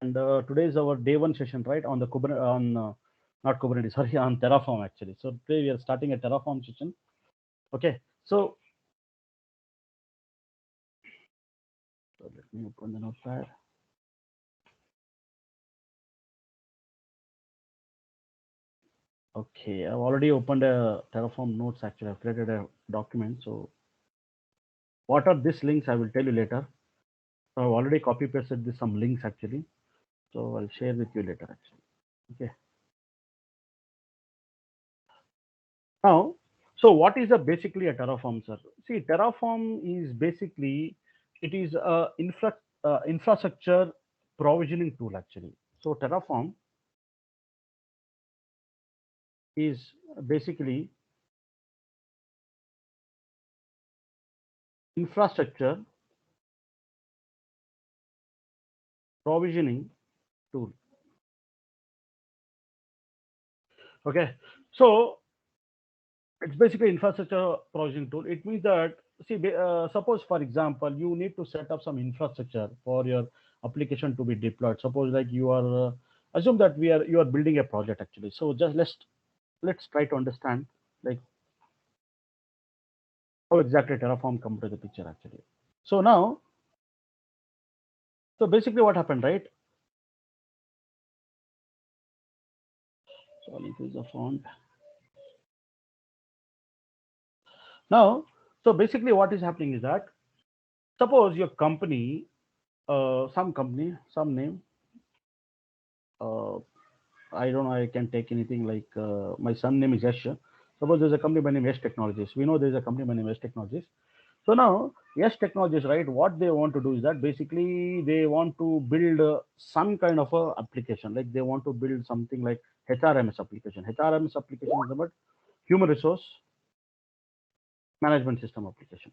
And today is our day one session, right? On the Kubernetes, on not Kubernetes, sorry, on Terraform actually. So today we are starting a Terraform session. Okay, so let me open the notepad. Okay, I've already opened a Terraform notes actually. I've created a document. So what are these links? I will tell you later. So I've already copy pasted this some links actually. So I'll share with you later actually. Okay. Now, so what is a basically a Terraform, sir? See, Terraform is basically it is a infrastructure provisioning tool actually. So Terraform is basically infrastructure provisioning tool. Okay, so it's basically infrastructure provisioning tool. It means that see, suppose for example, you need to set up some infrastructure for your application to be deployed. Suppose like you are assume that you are building a project actually. So just let's try to understand like how exactly Terraform come to the picture actually. So now, so basically what happened, right? So I'll increase the font. Now, so basically what is happening is that suppose your company, some company, some name, uh, I don't know, I can take anything like my son name is Yash. Suppose there's a company by name Yash Technologies. We know there's a company by name Yash Technologies. So now Yash Technologies, right? What they want to do is that basically they want to build some kind of a application. Like they want to build something like HRMS application. HRMS application is about human resource management system application.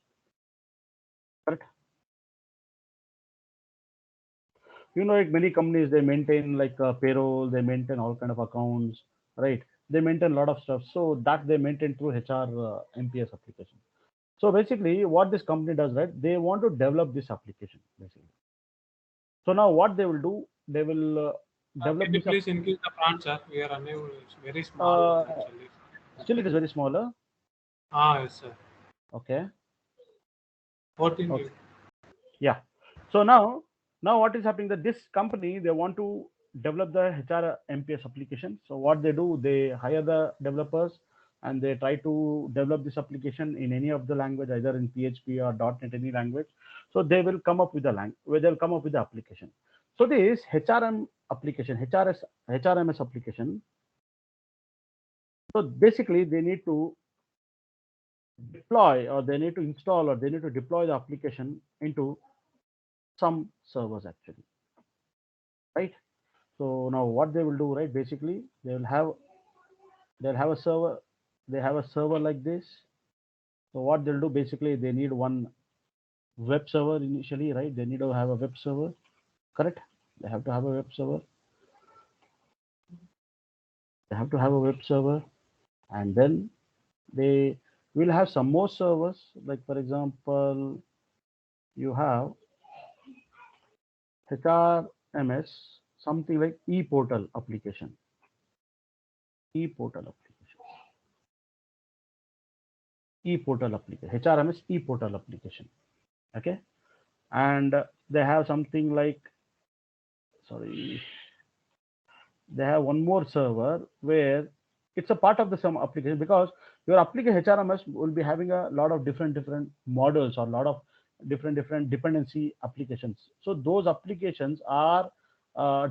Correct? You know, like many companies they maintain like payroll, they maintain all kind of accounts, right? They maintain a lot of stuff. So that they maintain through HR MPS application. So basically, what this company does, right? They want to develop this application basically. So now what they will do, they will develop Can you this up. please increase the font, sir? We are unable. It's very small Uh, actually. Still, it is very smaller. Yes, sir. Okay. 14 Okay. you. Yeah. So now what is happening that this company they want to develop the HR MPS application. So what they do, they hire the developers and they try to develop this application in any of the language, either in PHP or .NET, any language. So they will come up with the where they'll come up with the application. So this HRM application, HRMS application. So basically, they need to deploy or they need to install or they need to deploy the application into some servers actually, right? So now what they will do, right? Basically, they'll have a server. They have a server like this. So what they'll do, basically, they need one web server initially, right? They need to have a web server, correct? They have to have a web server. They have to have a web server, and then they will have some more servers. Like for example, you have HRMS, something like e-portal application, e-portal application, e-portal application, HRMS e-portal application. Okay, and they have something like, sorry, they have one more server where it's a part of the some application because your application HRMS will be having a lot of different models or a lot of different dependency applications. So those applications are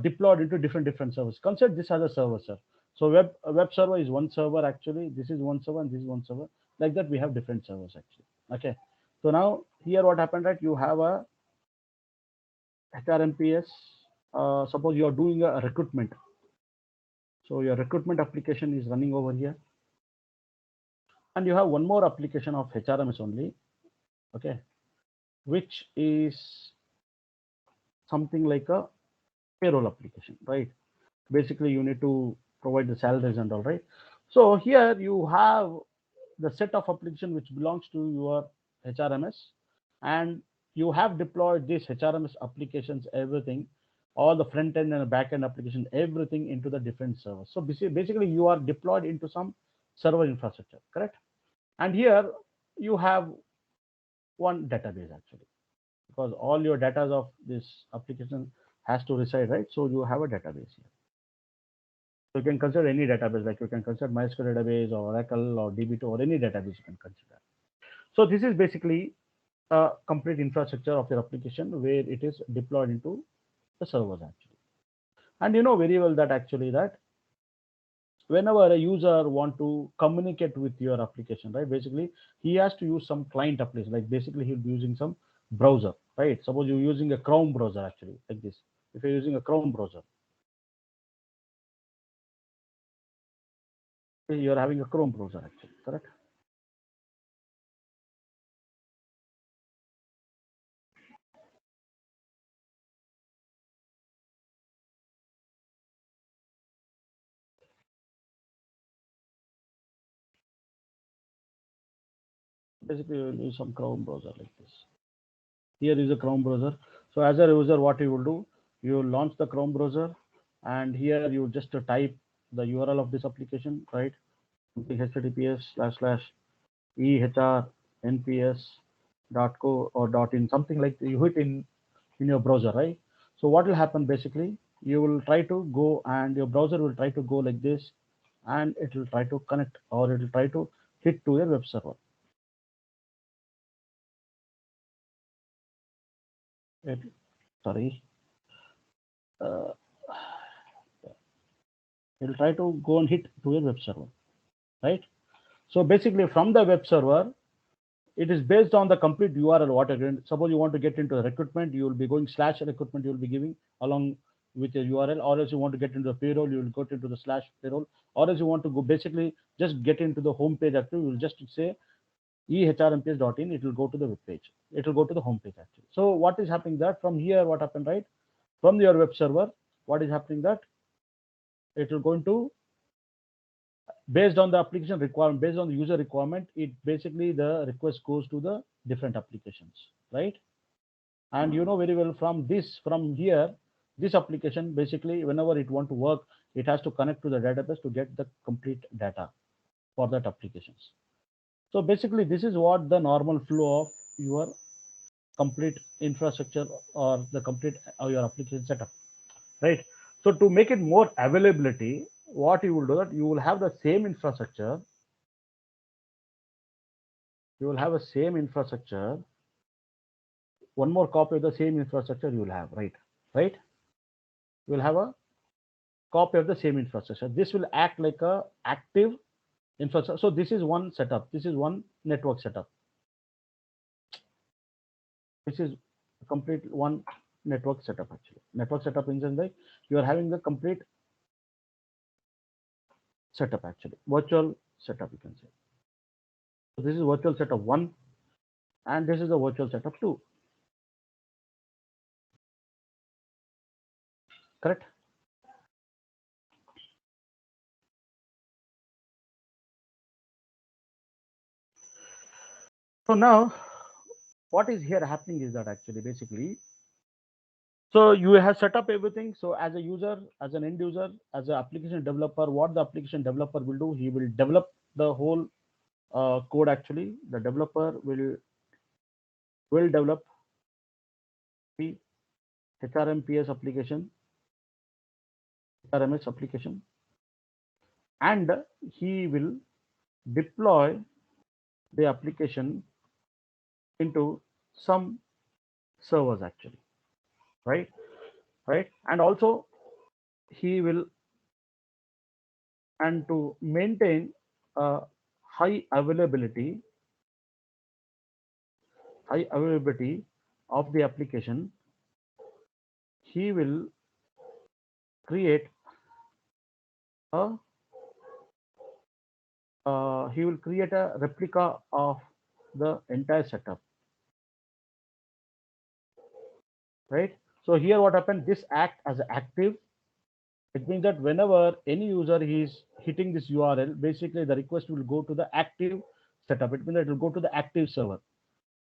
deployed into different servers. Consider this as a server, sir. So a web server is one server actually. This is one server and this is one server. Like that, we have different servers actually. Okay. So now here what happened, right? You have a HRMPS. Suppose you are doing a recruitment. So your recruitment application is running over here, and you have one more application of HRMS only, okay, which is something like a payroll application, right? Basically, you need to provide the salaries and all, right? So here you have the set of application which belongs to your HRMS, and you have deployed these HRMS applications, everything. all the front end and back end application, everything into the different servers. So basically you are deployed into some server infrastructure, correct? And here you have one database actually, because all your data of this application has to reside, right? So you have a database here. So you can consider any database, like you can consider MySQL database or Oracle or DB2 or any database you can consider. So this is basically a complete infrastructure of your application where it is deployed into the servers actually. And you know very well that actually that whenever a user want to communicate with your application, right, basically he has to use some client application, like basically he'll be using some browser, right? Suppose you're using a Chrome browser actually, like this. If you're using a Chrome browser, you're having a Chrome browser actually, correct? Basically you'll use some Chrome browser like this. Here is a Chrome browser. So as a user, what you will do, you launch the Chrome browser, and here you just type the URL of this application, right? https://ehrnps.co or .in, something like you hit in your browser, right? So what will happen basically, you will try to go and your browser will try to go like this, and it will try to connect or it will try to hit to your web server. It, sorry, uh, it will try to go and hit to your web server, right? So basically from the web server, it is based on the complete URL. What again? Suppose you want to get into the recruitment, you will be going /recruitment. You will be giving along with your URL, or else you want to get into the payroll, you will go into the /payroll, or else you want to go basically just get into the home page. Actually, you will just say ehrmps.in. It will go to the web page. It will go to the home page actually. So what is happening that from here, what happened, right? From your web server, what is happening that it will going to, based on the application requirement, based on the user requirement, it basically the request goes to the different applications, right? And you know very well from this, from here, this application basically whenever it want to work, it has to connect to the database to get the complete data for that applications. So basically this is what the normal flow of your complete infrastructure or the complete your application setup, right? So to make it more availability, what you will do that you will have the same infrastructure, you will have a same infrastructure, one more copy of the same infrastructure you will have, right? You will have a copy of the same infrastructure. This will act like a active infrastructure. So this is one setup, this is one network setup, this is a complete one network setup actually. Network setup in sense like you are having the complete setup actually, virtual setup you can say. So this is virtual setup 1 and this is the virtual setup 2, correct? So now what is here happening is that actually basically, so you have set up everything. So as a user, as an end user, as an application developer, what the application developer will do, he will develop the whole code actually. The developer will develop the HRMPS application, HRMS application, and he will deploy the application into some servers actually, right? Right, and also he will, and to maintain a high availability, high availability of the application, he will create a he will create a replica of the entire setup, right? So here what happened, this act as active. It means that whenever any user is hitting this URL, basically the request will go to the active setup. It means that it will go to the active server.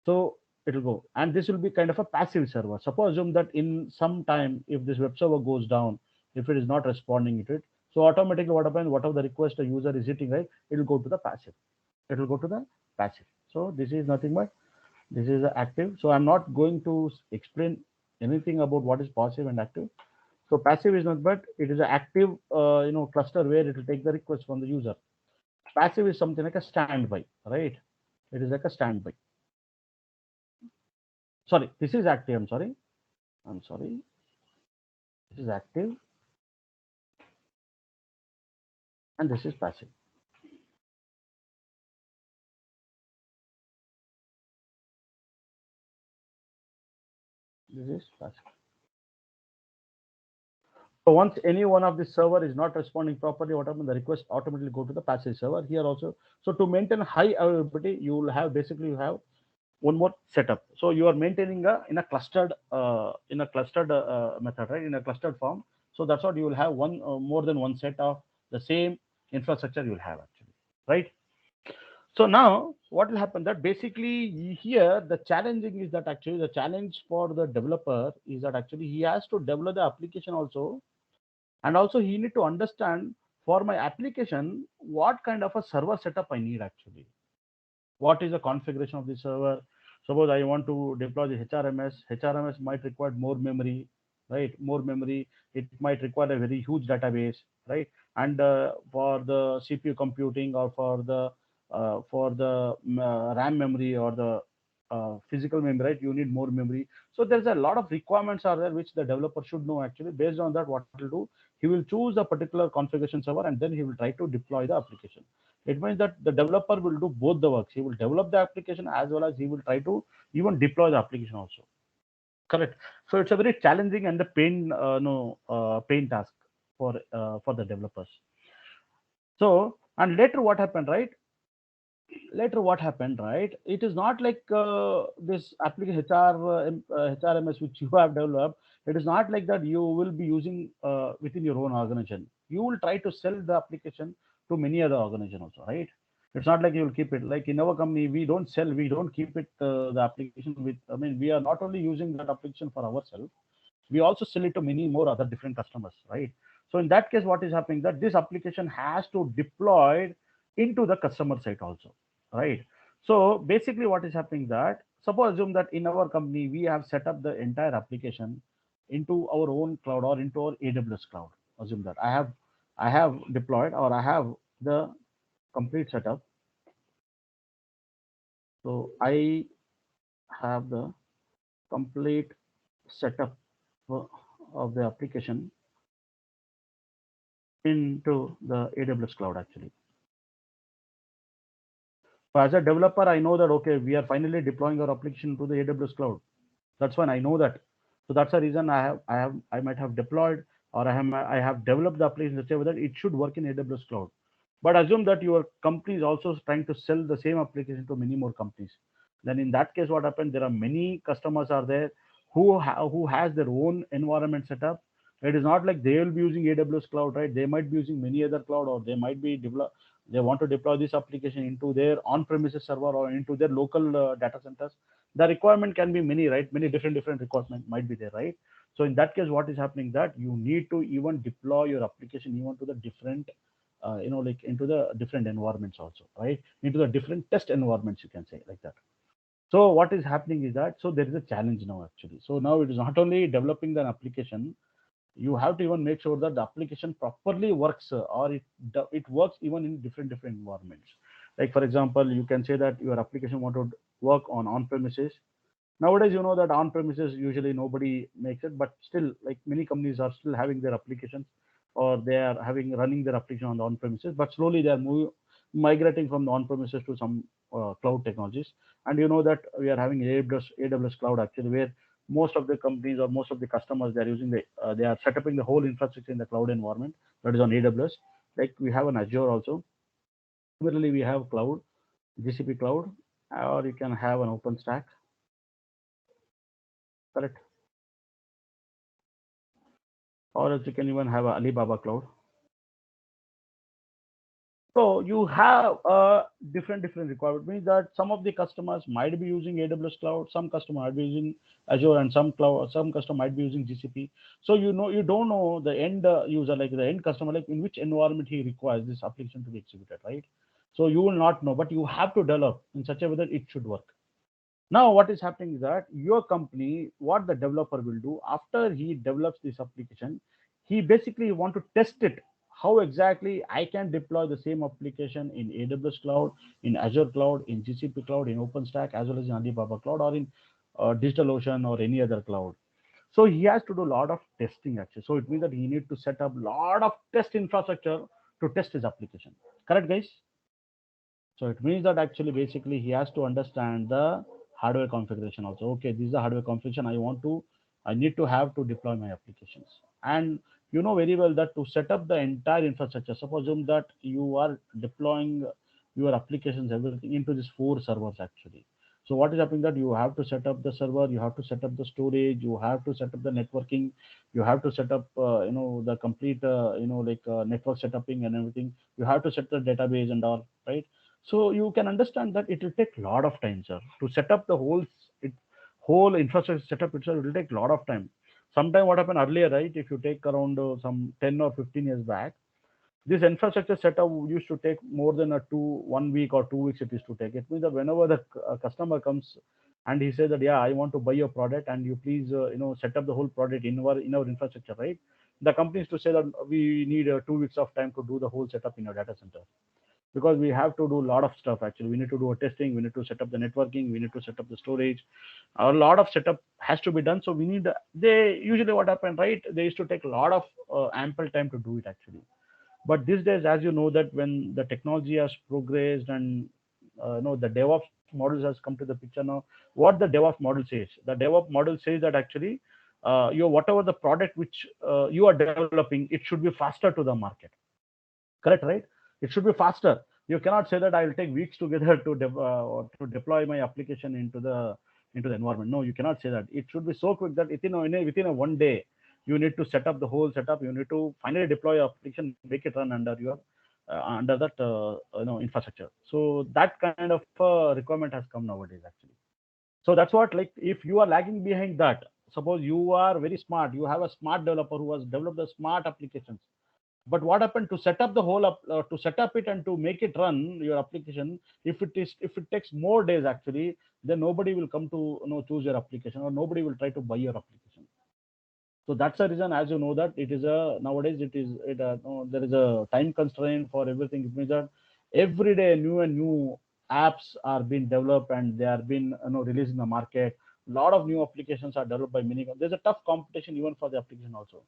So it will go. And this will be kind of a passive server. Suppose assume that in some time, if this web server goes down, if it is not responding to it, so automatically what happens, whatever the request a user is hitting, right, it will go to the passive. It will go to the passive. So this is nothing but this is active. So I'm not going to explain anything about what is passive and active. So passive is not, but it is an active, cluster where it will take the request from the user. Passive is something like a standby, right? It is like a standby. Sorry, this is active. I'm sorry. I'm sorry. This is active, and this is passive. This is passive. So once any one of the server is not responding properly, what happens? The request automatically go to the passive server here also. So to maintain high availability, you will have basically you have one more setup. So you are maintaining in a clustered method, right? In a clustered form. So that's what you will have one more than one set of the same infrastructure you will have actually, right? So now what will happen that basically here the challenging is that actually the challenge for the developer is that actually he has to develop the application also, and also he need to understand for my application what kind of a server setup I need actually. What is the configuration of the server? Suppose I want to deploy the HRMS might require more memory, right? More memory. It might require a very huge database, right? And for the CPU computing or for the RAM memory or the physical memory, right? You need more memory. So there's a lot of requirements are there which the developer should know actually. Based on that, what he'll do, he will choose a particular configuration server and then he will try to deploy the application. It means that the developer will do both the works. He will develop the application as well as he will try to even deploy the application also. Correct. So it's a very challenging and the pain, no, pain task for the developers. So and later what happened, right? Later what happened, right? It is not like this application HRMS which you have developed. It is not like that you will be using within your own organization. You will try to sell the application to many other organizations also, right? It's not like you will keep it. Like in our company, we don't sell, we don't keep it the application with. I mean, we are not only using that application for ourselves, we also sell it to many more other different customers, right? So in that case, what is happening that this application has to deploy into the customer site also, right? So basically what is happening that suppose assume that in our company we have set up the entire application into our own cloud or into our AWS cloud. Assume that I have deployed or I have the complete setup. So I have the complete setup of the application into the AWS cloud actually. So as a developer, I know that okay, we are finally deploying our application to the AWS cloud. That's fine. I know that. So that's the reason I might have deployed or I have developed the application such a way that it should work in AWS cloud. But assume that your company is also trying to sell the same application to many more companies. Then in that case, what happens? There are many customers are there who has their own environment set up. It is not like they will be using AWS cloud, right? They might be using many other cloud, or they might be develop. They want to deploy this application into their on-premises server or into their local data centers. The requirement can be many, right? Many different requirement might be there, right? So in that case, what is happening that you need to even deploy your application even to the different like into the different environments also, right? Into the different test environments, you can say like that. So what is happening is that so there is a challenge now actually. So now it is not only developing an application, you have to even make sure that the application properly works or it works even in different environments. Like for example, you can say that your application want to work on premises. Nowadays, you know that on premises usually nobody makes it, but still, like many companies are still having their applications or they are having running their application on the on premises, but slowly they are migrating from the on premises to some cloud technologies. And you know that we are having AWS cloud actually, where most of the companies or most of the customers they are using they are setting the whole infrastructure in the cloud environment that is on AWS. Like we have an Azure also. Similarly, we have cloud, GCP cloud, or you can have an OpenStack. Correct. Or else you can even have a Alibaba cloud. So you have a different requirement. Means that some of the customers might be using AWS cloud, some customer might be using Azure, and some customer might be using GCP. So you don't know the end user, like the end customer, like in which environment he requires this application to be executed, right? So you will not know, but you have to develop in such a way that it should work. Now, what is happening is that your company, what the developer will do after he develops this application, he basically want to test it. How exactly I can deploy the same application in AWS cloud, in Azure cloud, in GCP cloud, in OpenStack, as well as in Alibaba cloud, or in DigitalOcean or any other cloud. So he has to do a lot of testing actually. So it means that he need to set up a lot of test infrastructure to test his application. Correct, guys? So it means that actually basically he has to understand the hardware configuration also. Okay, this is the hardware configuration I need to have to deploy my applications. And you know very well that to set up the entire infrastructure, suppose that you are deploying your applications, everything into these four servers actually. So what is happening that you have to set up the server, you have to set up the storage, you have to set up the networking, you have to set up, the complete, network setuping and everything. You have to set the database and all, right? So you can understand that it will take a lot of time, sir, to set up the whole infrastructure setup itself. It will take a lot of time. Sometime what happened earlier, right? If you take around some 10 or 15 years back, this infrastructure setup used to take more than a 1 week or 2 weeks. It used to take. It means that whenever the customer comes and he says that, yeah, I want to buy your product and you please set up the whole product in our infrastructure, right? The companies to say that we need 2 weeks of time to do the whole setup in your data center, because we have to do a lot of stuff actually. We need to do a testing, we need to set up the networking, we need to set up the storage. A lot of setup has to be done. So we need, they usually what happened, right? They used to take a lot of ample time to do it actually. But these days, as you know, that when the technology has progressed and the DevOps models has come to the picture now. What the DevOps model says, the DevOps model says that actually, whatever the product which you are developing, it should be faster to the market. Correct, right? It should be faster. You cannot say that I will take weeks together to deploy my application into the environment. No, you cannot say that. It should be so quick that within a 1 day, you need to set up the whole setup. You need to finally deploy your application, make it run under that infrastructure. So that kind of requirement has come nowadays actually. So that's what, like, if you are lagging behind that, suppose you are very smart, you have a smart developer who has developed the smart applications, but what happened to set up the whole to set up it and to make it run your application, if it takes more days actually, then nobody will come to choose your application, or nobody will try to buy your application. So that's the reason, as you know, that it is a nowadays it is it no, there is a time constraint for everything. It means that every day new and new apps are being developed and they are being released in the market. A lot of new applications are developed by many. There's a tough competition even for the application also.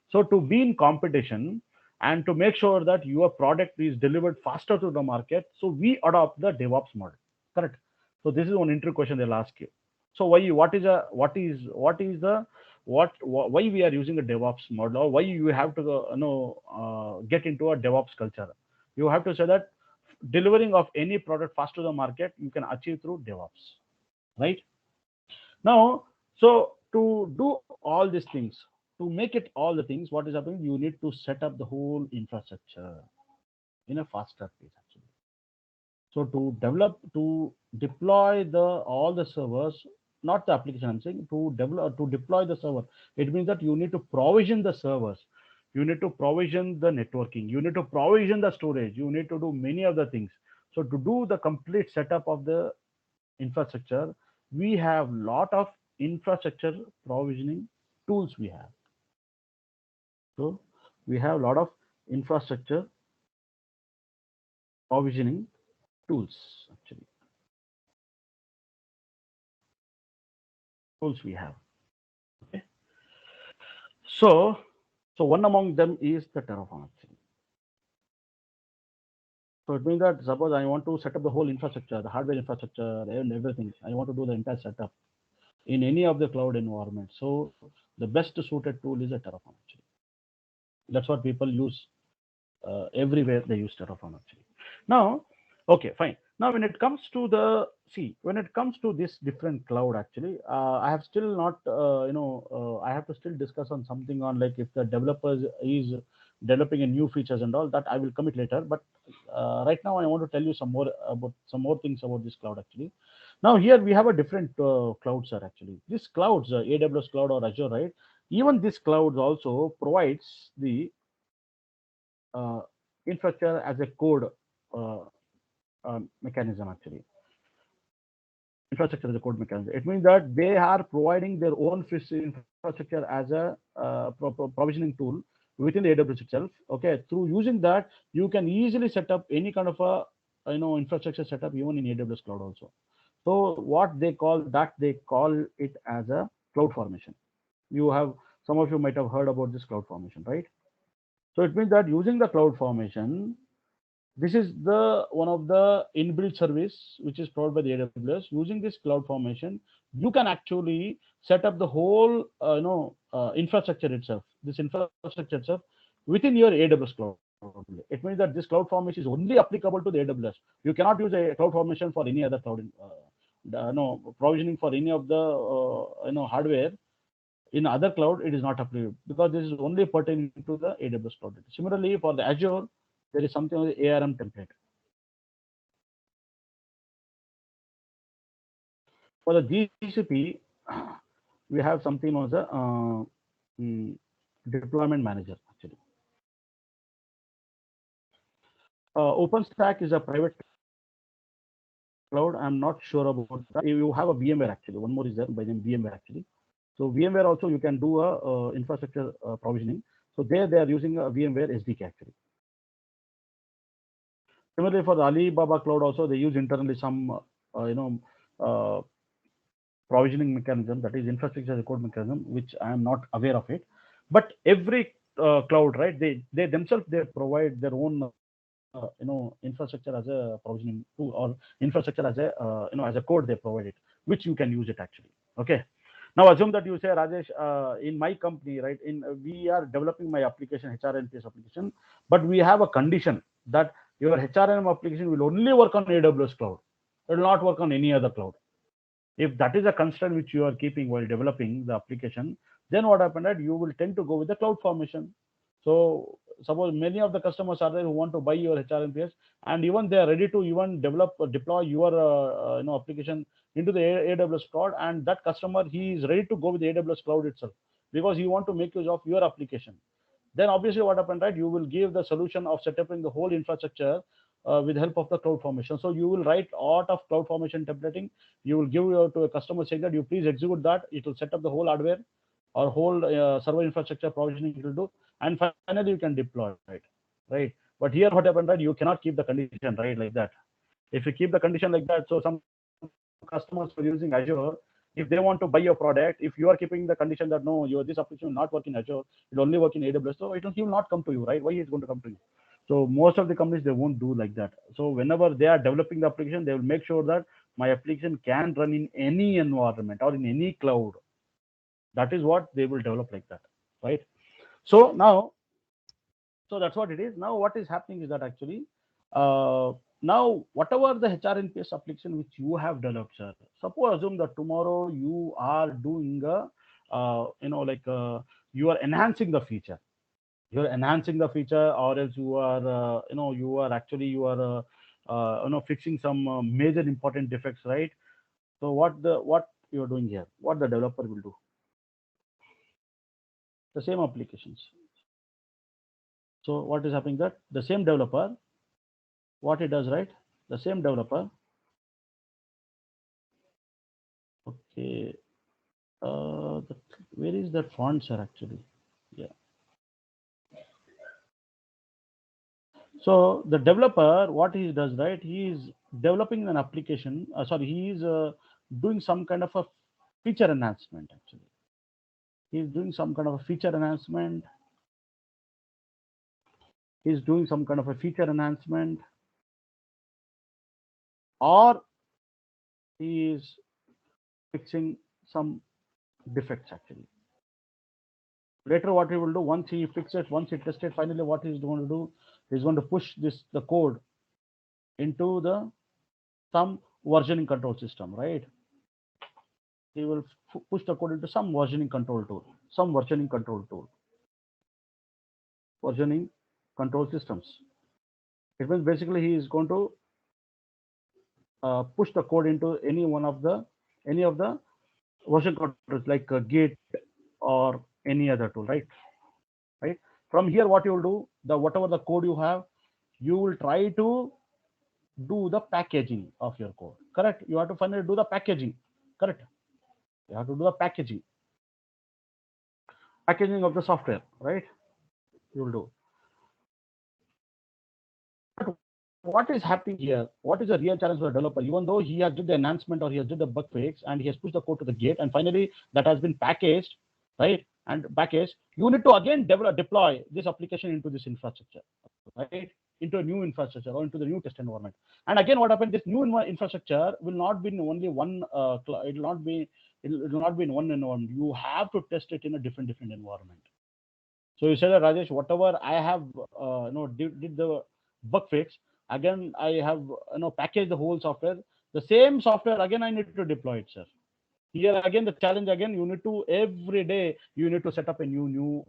So to be in competition and to make sure that your product is delivered faster to the market, so we adopt the DevOps model. Correct. So this is one entry question they'll ask you. So what is the why we are using a DevOps model, or why you have to get into a DevOps culture? You have to say that delivering of any product fast to the market you can achieve through DevOps, right? Now, so to do all these things, to make it all the things, what is happening? You need to set up the whole infrastructure in a faster pace actually. So to deploy the all the servers, not the application, I'm saying to deploy the server. It means that you need to provision the servers, you need to provision the networking, you need to provision the storage, you need to do many other things. So to do the complete setup of the infrastructure, we have lot of infrastructure provisioning tools we have. So we have a lot of infrastructure provisioning tools actually. Tools we have. Okay. So, so one among them is the Terraform actually. So it means that suppose I want to set up the whole infrastructure, the hardware infrastructure and everything. I want to do the entire setup in any of the cloud environment. So the best suited tool is a Terraform actually. That's what people use everywhere. They use Terraform actually. Now, okay, fine. Now, when it comes to when it comes to this different cloud, actually, I have still not, I have to still discuss on something on, like, if the developers is developing a new features and all that. I will commit later. But right now, I want to tell you some more things about this cloud actually. Now here we have a different clouds are actually. These clouds, AWS cloud or Azure, right? Even this cloud also provides the uh, infrastructure as a code uh, mechanism actually. Infrastructure as a code mechanism. It means that they are providing their own infrastructure as a provisioning tool within the AWS itself. Okay, through using that, you can easily set up any kind of a infrastructure setup even in AWS cloud also. So what they call that, they call it as a cloud formation. You have some of you might have heard about this cloud formation, right? So it means that using the cloud formation, this is the one of the inbuilt service which is provided by the AWS. Using this cloud formation, you can actually set up the whole infrastructure itself. This infrastructure itself within your AWS cloud. It means that this cloud formation is only applicable to the AWS. You cannot use a cloud formation for any other cloud. No provisioning for any of the hardware in other cloud. It is not applicable because this is only pertaining to the AWS cloud. Similarly, for the Azure, there is something called the ARM template. For the GCP, we have something known as a mm, deployment manager actually. OpenStack is a private cloud. I'm not sure about that. You have a VMware actually. One more is there by name VMware actually. So VMware also you can do a infrastructure provisioning. So there they are using a VMware SDK actually. Similarly, for the Alibaba cloud also they use internally some uh, provisioning mechanism, that is infrastructure as a code mechanism, which I am not aware of it. But every cloud, right? They themselves they provide their own infrastructure as a provisioning tool or infrastructure as a as a code they provide it, which you can use it actually. Okay. Now assume that you say, Rajesh, in my company, right? We are developing my application, HRNPS application, but we have a condition that your HRM application will only work on AWS cloud. It will not work on any other cloud. If that is a constraint which you are keeping while developing the application, then what happened that you will tend to go with the cloud formation. So suppose many of the customers are there who want to buy your HRMPS, and even they are ready to even develop or deploy your application into the AWS cloud, and that customer, he is ready to go with the AWS cloud itself because he want to make use of your application. Then obviously what happened, right? You will give the solution of setting the whole infrastructure with the help of the cloud formation. So you will write out of cloud formation templating. You will give to a customer saying that you please execute that. It will set up the whole hardware or whole server infrastructure provisioning it will do, and finally you can deploy it, right? But here what happened, right? You cannot keep the condition, right, like that. If you keep the condition like that, so some customers who are using Azure, if they want to buy your product, if you are keeping the condition that no, your this application will not work in Azure, it will only work in AWS, so he will not come to you, right? Why he is going to come to you? So most of the companies, they won't do like that. So whenever they are developing the application, they will make sure that my application can run in any environment or in any cloud. That is what they will develop like that, right? So now, so that's what it is. Now what is happening is that actually, now whatever the HRNPS application which you have developed, sir, suppose assume that tomorrow you are doing a, you are enhancing the feature. You're enhancing the feature, or else you are, you are actually fixing some major important defects, right? So what you're doing here, what the developer will do, the same applications. So what is happening that the same developer, what he does, right? The same developer. Okay. The, where is that font, sir? Actually, yeah. So the developer, what he does, right? He is developing an application. Sorry, he is doing some kind of a feature enhancement. Actually, he is doing some kind of a feature enhancement. He is doing some kind of a feature enhancement, or he is fixing some defects. Actually, later what he will do, once he fixes it, once he tests it, finally what he's going to do, he's going to push the code into the some versioning control system, right? He will push the code into some versioning control tool, some versioning control tool. versioning control systems. It means basically he is going to push the code into any of the version controls like Git or any other tool, right. From here, what you will do, the whatever the code you have, you will try to do the packaging of your code. Correct. You have to finally do the packaging. Correct. You have to do the packaging of the software, right? You will do. But what is happening here? What is the real challenge for the developer? Even though he has did the enhancement or he has did the bug fix and he has pushed the code to the gate, and finally that has been packaged, right? And packaged, you need to again deploy this application into this infrastructure, right? Into a new infrastructure or into the new test environment. And again, what happened? This new infrastructure will not be in only one. It will not be. It will not be in one environment. You have to test it in a different environment. So you said that, Rajesh, whatever I have, did the bug fix. Again, I have packaged the whole software. The same software again I need to deploy it, sir. Here again the challenge again, you need to every day you need to set up a new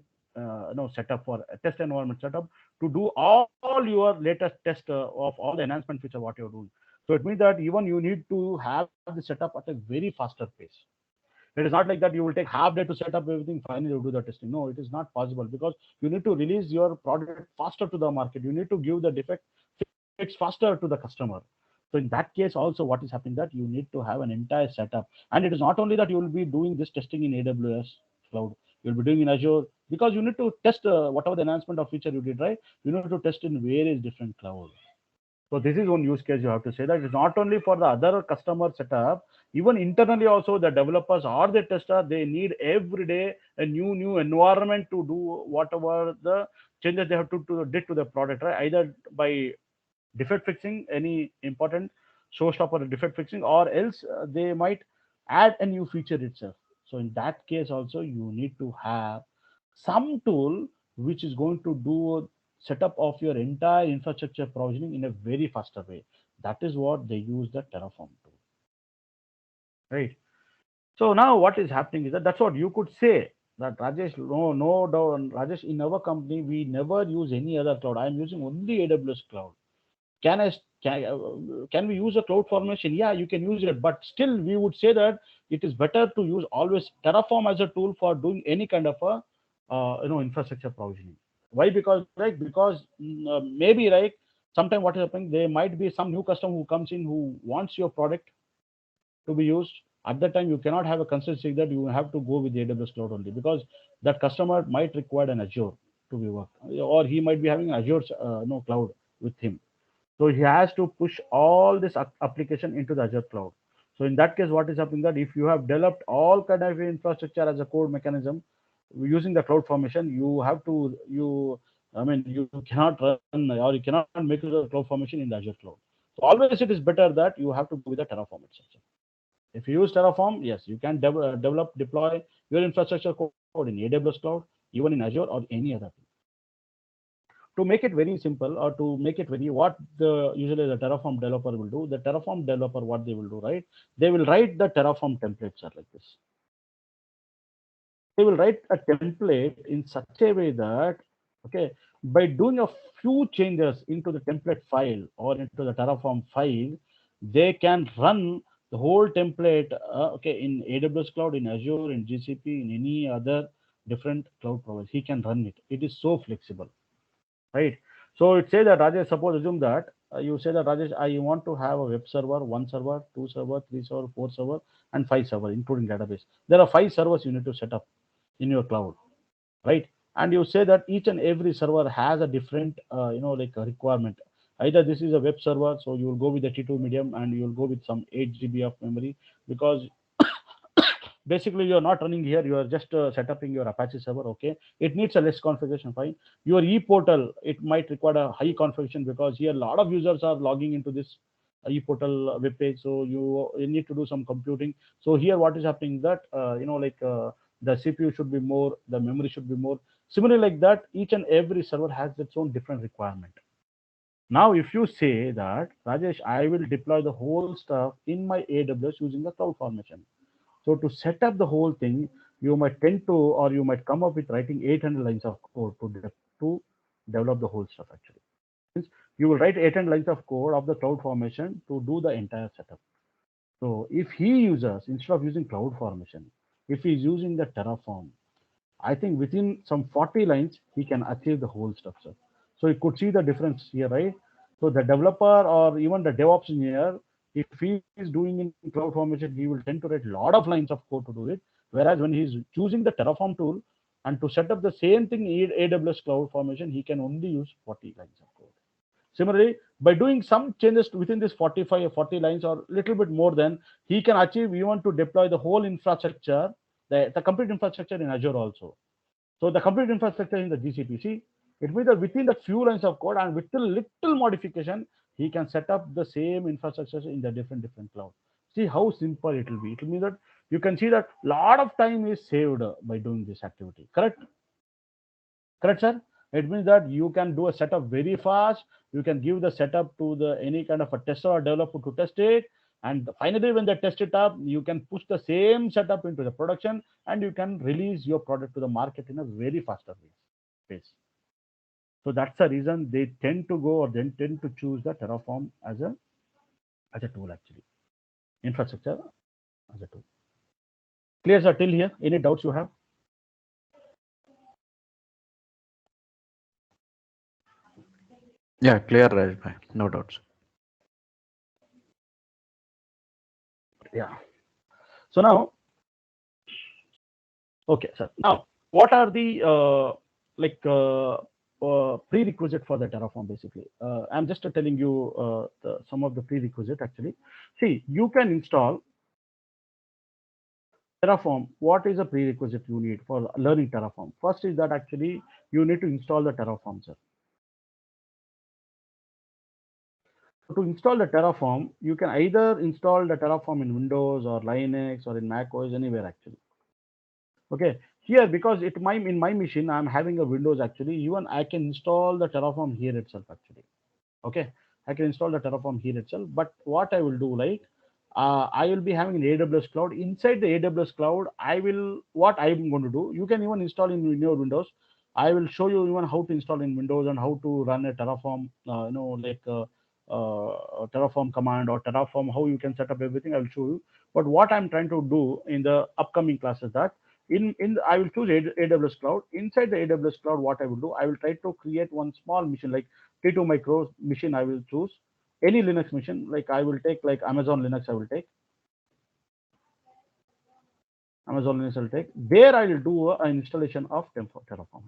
setup for a test environment setup to do all your latest test of all the enhancement feature what you're doing. So it means that even you need to have the setup at a very faster pace. It is not like that you will take half day to set up everything, finally you do the testing. No, it is not possible because you need to release your product faster to the market. You need to give the defect fix faster to the customer. So in that case also what is happening that you need to have an entire setup. And it is not only that you will be doing this testing in AWS cloud, you'll be doing in Azure, because you need to test whatever the enhancement of feature you did, right? You need to test in various different clouds. So this is one use case you have to say that it's not only for the other customer setup, even internally also the developers or the tester, they need every day a new environment to do whatever the changes they have to did to the product, right? Either by defect fixing any important showstopper defect fixing, or else they might add a new feature itself. So in that case also you need to have some tool which is going to do setup of your entire infrastructure provisioning in a very faster way. That is what they use the Terraform tool, right? So now what is happening is that that's what you could say that Rajesh, no doubt, Rajesh, in our company we never use any other cloud. I am using only AWS cloud. Can I can we use a cloud formation? Yeah, you can use it, but still we would say that it is better to use always Terraform as a tool for doing any kind of a infrastructure provisioning. Why? Because maybe sometime what is happening, there might be some new customer who comes in who wants your product to be used. At that time you cannot have a consistency that you have to go with the AWS cloud only, because that customer might require an Azure to be worked, or he might be having Azure cloud with him. So he has to push all this application into the Azure cloud. So in that case, what is happening that if you have developed all kind of infrastructure as a code mechanism using the cloud formation, you have to you cannot run or you cannot make it a cloud formation in the Azure cloud. So always it is better that you have to go with the Terraform itself. If you use Terraform, yes, you can develop, deploy your infrastructure code in AWS cloud, even in Azure or any other thing. To make it very simple, or to make it very what the usually the Terraform developer will do, the Terraform developer what they will do, right? They will write the Terraform templates are like this. They will write a template in such a way that, okay, by doing a few changes into the template file or into the Terraform file, they can run the whole template, okay, in AWS cloud, in Azure, in GCP, in any other different cloud providers. He can run it. It is so flexible, right? So it say that, Rajesh, suppose assume that you say that, Rajesh, I want to have a web server, one server, two server, three server, four server, and five server, including database. There are five servers you need to set up in your cloud, right? And you say that each and every server has a different, like a requirement. Either this is a web server, so you will go with the T2 medium and you will go with some 8 GB of memory, because basically you're not running here, you are just setting your Apache server. Okay, it needs a less configuration, fine. Your e-portal, it might require a high configuration, because here a lot of users are logging into this e-portal web page, so you need to do some computing. So here what is happening that the CPU should be more, the memory should be more. Similarly, like that, each and every server has its own different requirement. Now if you say that, Rajesh, I will deploy the whole stuff in my AWS using the cloud formation. So to set up the whole thing, you might tend to, or you might come up with writing 800 lines of code to develop the whole stuff actually. Means you will write 8 lines of code of the cloud formation to do the entire setup. So if he uses, instead of using cloud formation, if he's using the Terraform, I think within some 40 lines, he can achieve the whole stuff, sir. So you could see the difference here, right? So the developer or even the DevOps engineer, if he is doing in cloud formation, he will tend to write a lot of lines of code to do it. Whereas when he's choosing the Terraform tool and to set up the same thing in AWS cloud formation, he can only use 40 lines of code. Similarly, by doing some changes within this 45 or 40 lines or little bit more than, he can achieve even to deploy the whole infrastructure, the complete infrastructure in Azure also. So the complete infrastructure in the GCP. See, it means that within the few lines of code and with a little modification, he can set up the same infrastructure in the different cloud. See how simple it will be. It will mean that you can see that lot of time is saved by doing this activity. Correct? Correct, sir? It means that you can do a setup very fast. You can give the setup to the any kind of a tester or developer to test it. And finally, when they test it up, you can push the same setup into the production and you can release your product to the market in a very faster pace. So that's the reason they tend to go or then tend to choose the Terraform as a tool actually. Infrastructure as a tool. Clear, sir, till here? Any doubts you have? Yeah, clear, Raj bhai. No doubts. Yeah. So now, okay, sir. Now, what are the like prerequisite for the Terraform? Basically, I'm just telling you some of the prerequisite. Actually, see, you can install Terraform. What is a prerequisite you need for learning Terraform? First is that actually you need to install the Terraform, sir. So to install the Terraform, you can either install the Terraform in Windows or Linux or in Mac OS anywhere actually. Okay, here because it my in my machine I'm having a Windows actually. Even I can install the Terraform here itself actually. Okay, I can install the Terraform here itself. But what I will do, like, I will be having an AWS cloud. Inside the AWS cloud, I will what I'm going to do. You can even install in your Windows. I will show you even how to install in Windows and how to run a Terraform. Like Terraform command or Terraform. How you can set up everything. I will show you. But what I'm trying to do in the upcoming classes that I will choose AWS cloud. Inside the AWS cloud, what I will do, I will try to create one small mission like T2 micro machine. I will choose any Linux machine. Like I will take like Amazon Linux. I will take Amazon Linux. I will take there. I will do an installation of Terraform.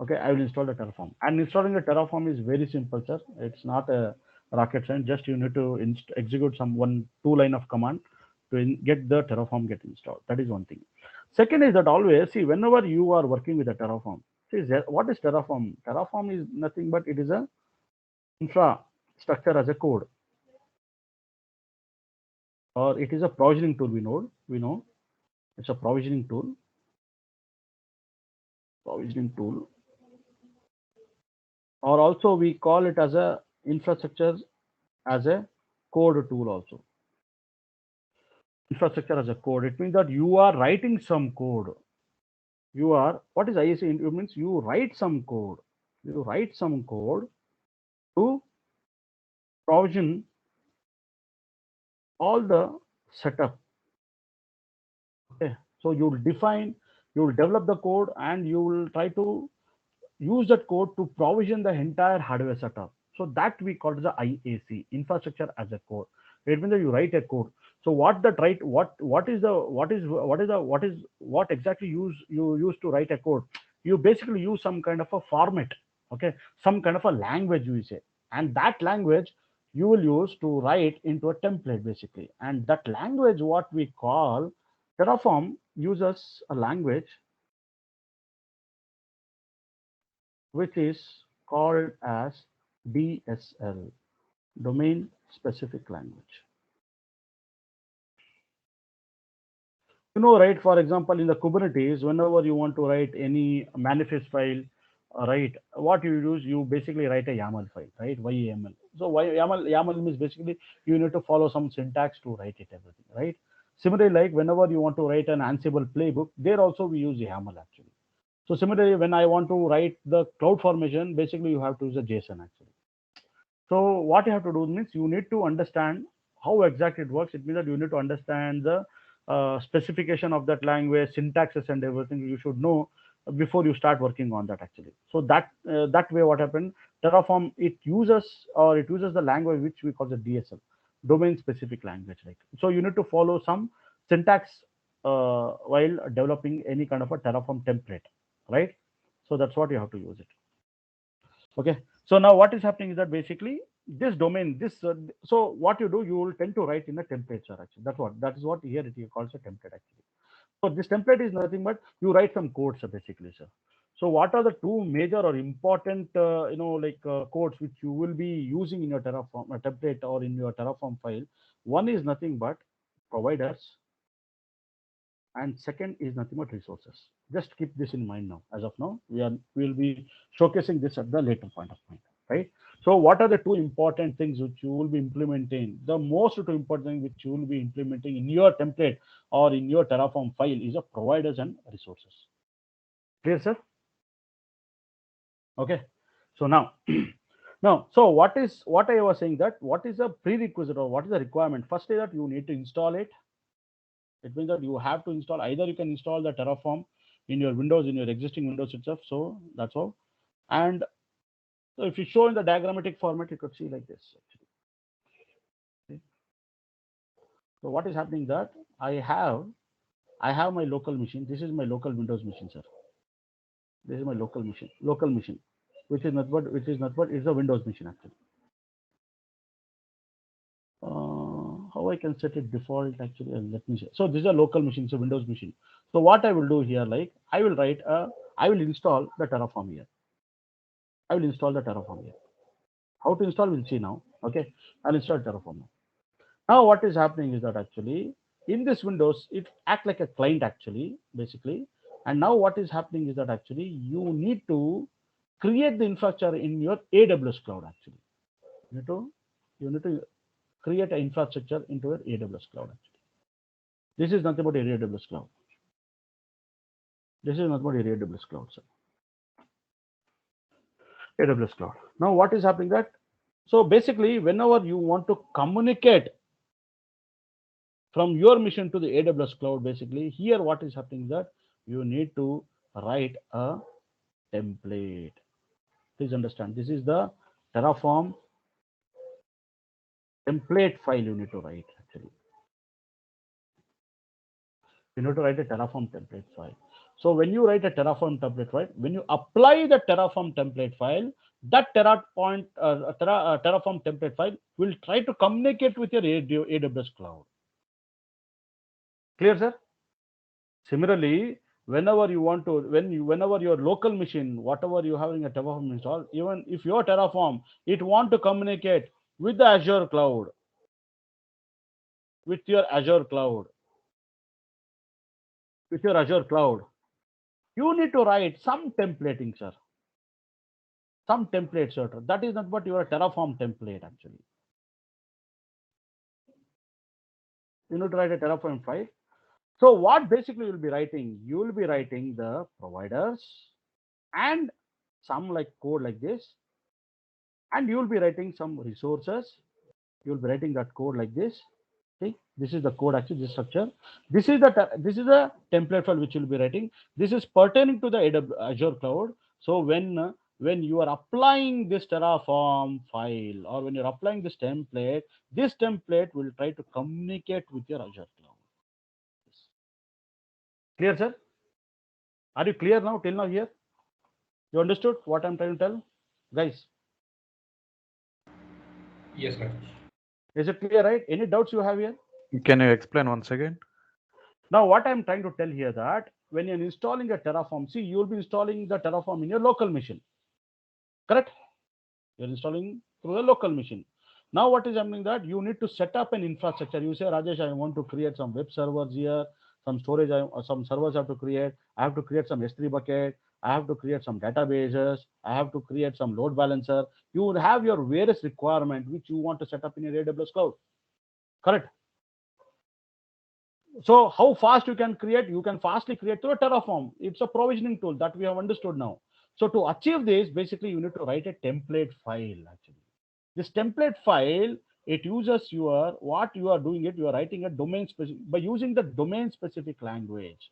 Okay, I will install the Terraform. And installing the Terraform is very simple, sir. It's not a rocket science. Just you need to execute some 1-2 line of command to get the Terraform get installed. That is one thing. Second is that always see whenever you are working with a Terraform. See what is Terraform? Terraform is nothing but it is a infrastructure as a code, or it is a provisioning tool. We know it's a provisioning tool. Provisioning tool, or also we call it as a infrastructure as a code tool also. Infrastructure as a code, it means that you are writing some code. You are what is IAC? It means you write some code. You write some code to provision all the setup. Okay, so you will define, you will develop the code, and you will try to use that code to provision the entire hardware setup. So that we call it the IAC, infrastructure as a code. It means that you write a code. So what exactly you use to write a code? You basically use some kind of a format, okay, some kind of a language you say, and that language you will use to write into a template basically. And that language, what we call Terraform, uses a language which is called as DSL, domain specific language. Right? For example, in the Kubernetes, whenever you want to write any manifest file, right, what you use, you basically write a YAML file, right? YAML. So YAML means basically you need to follow some syntax to write it everything, right? Similarly, like whenever you want to write an Ansible playbook, there also we use YAML actually. So similarly, when I want to write the cloud formation, basically you have to use a JSON actually. So what you have to do means you need to understand how exactly it works. It means that you need to understand the specification of that language, syntaxes and everything you should know before you start working on that actually. So that way what happened, Terraform, it uses the language which we call the DSL, domain specific language. Like, so you need to follow some syntax while developing any kind of a Terraform template, right? So that's what you have to use it. Okay, so now what is happening is that basically this domain, so what you do, you will tend to write in a template, sir. Actually, that is what here it calls a template actually. So this template is nothing but you write some codes, basically, sir. So what are the two major or important codes which you will be using in your Terraform template or in your Terraform file? One is nothing but providers, and second is nothing but resources. Just keep this in mind now. As of now, we will be showcasing this at the later point of time, right? So what are the two important things which you will be implementing? The most two important thing which you will be implementing in your template or in your Terraform file is a providers and resources. Clear, sir? Okay. So now, so what I was saying, that what is a prerequisite or what is the requirement? First is that you need to install it. It means that you have to install, either you can install the Terraform in your Windows, in your existing Windows itself. So that's all. And so if you show in the diagrammatic format, you could see like this actually. Okay. So what is happening that I have my local machine. This is my local Windows machine, sir. This is my local machine, which is not what is a Windows machine actually. How I can set it default actually? Let me see. So this is a local machine, it's a Windows machine. So what I will do here, like I will install the Terraform here. I will install the Terraform here. How to install, we'll see now. Okay, I'll install Terraform now. Now what is happening is that actually in this Windows, it act like a client actually, basically. And now what is happening is that actually you need to create the infrastructure in your AWS cloud actually. You need to create an infrastructure into your AWS cloud actually. This is nothing but your AWS cloud. This is nothing but your AWS cloud, sir. AWS cloud. Now what is happening that, so basically whenever you want to communicate from your mission to the AWS cloud, basically here what is happening is that you need to write a template. Please understand, this is the Terraform template file you need to write actually. You need to write a Terraform template file. So when you write a Terraform template file, when you apply the Terraform template file, that Terraform template file will try to communicate with your AWS cloud. Clear, sir? Similarly, whenever your local machine, whatever you have in a Terraform install, even if your Terraform, it want to communicate with the Azure cloud, with your Azure cloud, you need to write some templating, sir. Some template, sir. That is not what your Terraform template actually. You need to write a Terraform file. So what basically you'll be writing? You will be writing the providers and some like code like this, and you will be writing some resources. You will be writing that code like this. See, this is the code actually, this structure. This is the template file which you will be writing. This is pertaining to the Azure cloud. So when you are applying this Terraform file or when you're applying this template will try to communicate with your Azure cloud. Clear, sir? Are you clear now till now here? You understood what I'm trying to tell, guys? Yes, sir. Is it clear, right? Any doubts you have here? Can you explain once again? Now, what I'm trying to tell here that when you're installing a Terraform, see, you'll be installing the Terraform in your local machine, correct? You're installing through a local machine. Now, what is happening that you need to set up an infrastructure. You say, Rajesh, I want to create some web servers here, some storage, some servers I have to create. I have to create some S3 bucket. I have to create some databases. I have to create some load balancer. You would have your various requirement which you want to set up in your AWS cloud, correct? So how fast you can create? You can fastly create through a Terraform. It's a provisioning tool that we have understood now. So to achieve this, basically you need to write a template file actually. This template file, it uses your, what you are doing it, you are writing a domain specific, by using the domain specific language.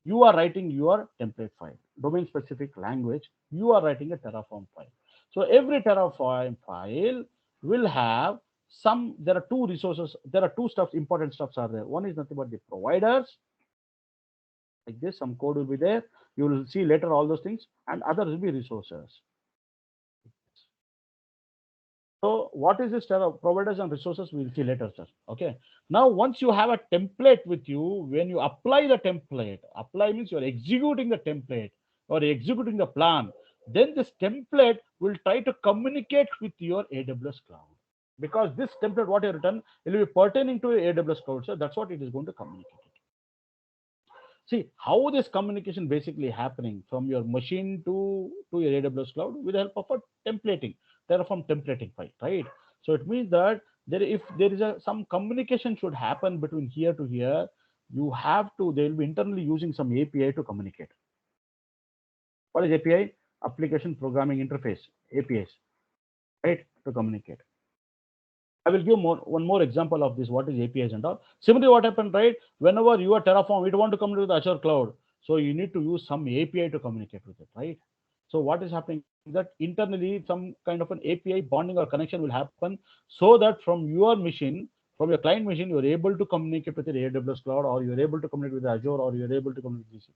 You are writing your template file, domain specific language, you are writing a Terraform file. So every Terraform file will have some, there are two resources, there are two stuffs, important stuffs are there. One is nothing but the providers, like this, some code will be there. You will see later all those things, and others will be resources. So what is this providers and resources? We'll see later, sir. Okay. Now, once you have a template with you, when you apply the template, apply means you're executing the template or executing the plan, then this template will try to communicate with your AWS cloud. Because this template, what you written, will be pertaining to AWS cloud, sir. That's what it is going to communicate. See how this communication basically happening from your machine to your AWS cloud with the help of a templating, Terraform templating file, right? So it means that if there is some communication should happen between here to here, you have to, they will be internally using some API to communicate. What is API? Application Programming Interface, APIs, right? To communicate. I will give one more example of this. What is APIs and all. Similarly, what happened, right? Whenever you are Terraform, you want to communicate with Azure cloud, so you need to use some API to communicate with it, right? So what is happening is that internally some kind of an API bonding or connection will happen, so that from your machine, from your client machine, you are able to communicate with the AWS cloud, or you are able to communicate with Azure, or you are able to communicate with GCP.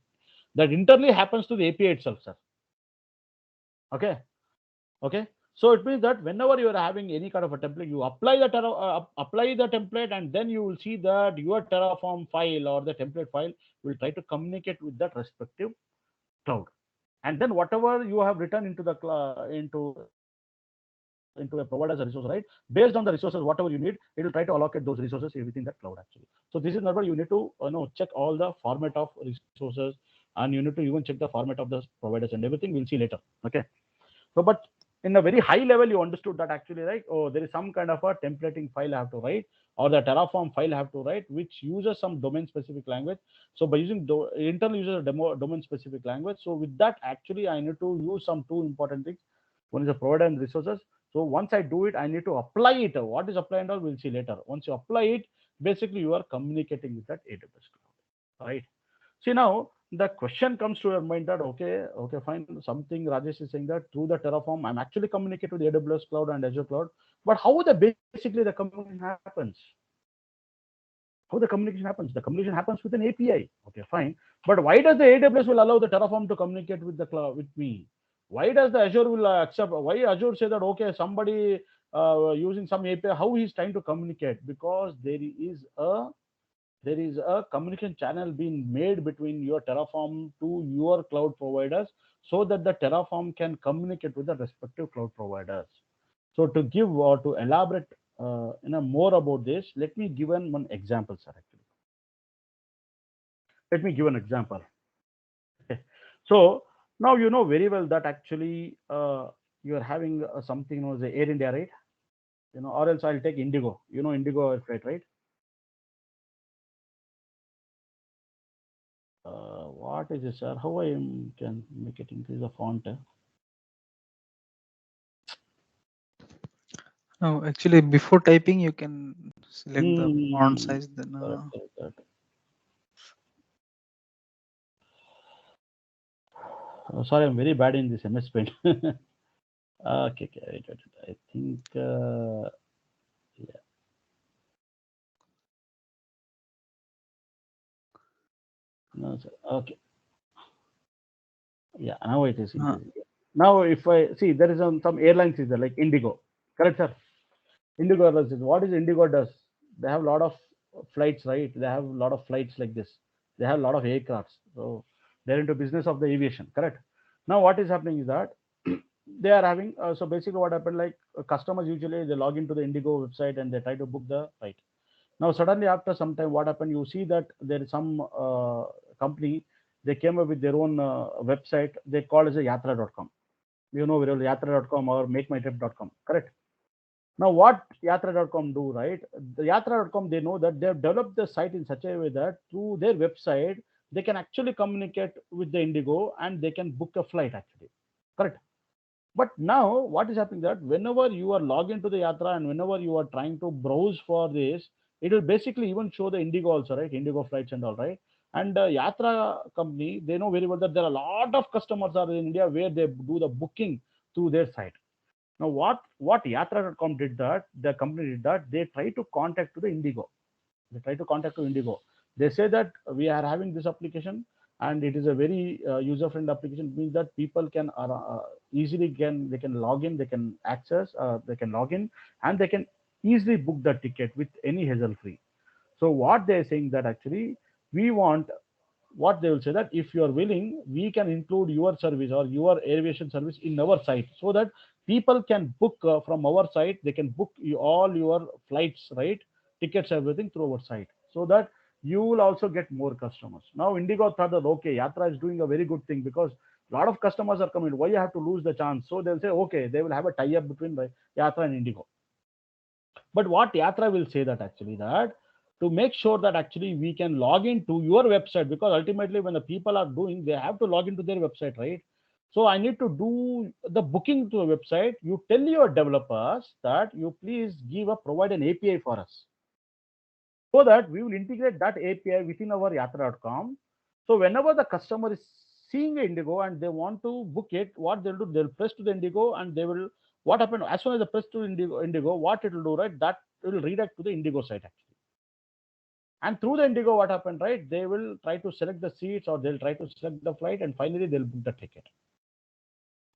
That internally happens to the API itself, sir. Okay. Okay. So it means that whenever you are having any kind of a template, you apply apply the template, and then you will see that your Terraform file or the template file will try to communicate with that respective cloud. And then whatever you have written into the into a provider as a resource, right? Based on the resources, whatever you need, it will try to allocate those resources within that cloud actually. So this is not what you need to check all the format of resources, and you need to even check the format of the providers and everything. We'll see later. Okay. So, but in a very high level, you understood that actually, right? Oh, there is some kind of a templating file I have to write, or the Terraform file I have to write, which uses some domain specific language. So by using internal uses a domain specific language. So with that, actually, I need to use some two important things. One is the provider and resources. So once I do it, I need to apply it. What is apply and all, we'll see later. Once you apply it, basically you are communicating with that AWS cloud, right? See now the question comes to your mind that okay, fine. Something Rajesh is saying that through the Terraform, I'm actually communicating with AWS cloud and Azure cloud. But how basically the communication happens? How the communication happens? The communication happens with an API. Okay, fine. But why does the AWS will allow the Terraform to communicate with the cloud with me? Why does the Azure will accept? Why Azure say that okay, somebody using some API, how he's trying to communicate? Because there is a communication channel being made between your Terraform to your cloud providers, so that the Terraform can communicate with the respective cloud providers. So to give or to elaborate more about this, let me give one example, sir. Actually, let me give an example. Okay. So now you know very well that actually you are having something known as the Air India, right? Or else I'll take Indigo. Indigo flight, right? What is this, sir? How can make it increase the font? No, actually, before typing, you can select the font size. Then Correct. Sorry, I'm very bad in this MS Paint. Okay, wait. I think, yeah. No, sir. Okay. Yeah, now it is increasing. Now, if I see, there is some airlines is there, like Indigo. Correct, sir? Indigo Airlines. What is Indigo does? They have a lot of flights, right? They have a lot of flights like this. They have a lot of aircrafts. So they're into business of the aviation. Correct. Now, what is happening is that they are having. So basically, what happened? Like customers usually they log into the Indigo website and they try to book the flight. Now, suddenly after some time, what happened? You see that there is some company. They came up with their own website. They call as a Yatra.com. You know very well Yatra.com or MakeMyTrip.com. Correct. Now, what Yatra.com do, right? The Yatra.com, they know that they have developed the site in such a way that through their website, they can actually communicate with the Indigo and they can book a flight actually. Correct. But now what is happening that whenever you are logged into the Yatra and whenever you are trying to browse for this, it will basically even show the Indigo also, right? Indigo flights and all, right? And Yatra company, they know very well that there are a lot of customers are in India where they do the booking through their site. Now, what Yatra.com did that, the company did that, they try to contact to the Indigo. They try to contact to Indigo. They say that we are having this application and it is a very user-friendly application. It means that people can easily they can log in, they can access, they can log in, and they can easily book the ticket with any hassle-free. So what they're saying that actually we want, what they will say that if you are willing, we can include your service or your aviation service in our site so that people can book from our site. They can book all your flights, right? Tickets, everything through our site so that you will also get more customers. Now, Indigo thought that, okay, Yatra is doing a very good thing because a lot of customers are coming. Why you have to lose the chance? So they'll say, okay, they will have a tie-up between the Yatra and Indigo. But what Yatra will say that actually that to make sure that actually we can log into your website, because ultimately when the people are doing, they have to log into their website, right? So I need to do the booking to a website. You tell your developers that you please provide an API for us so that we will integrate that API within our Yatra.com. So whenever the customer is seeing Indigo and they want to book it, what they'll do, they'll press to the Indigo and they will, what happened as soon as they press to Indigo, what it will do, right? That will redirect to the Indigo site actually. And through the Indigo, what happened, right? They will try to select the seats or they'll try to select the flight and finally they'll book the ticket.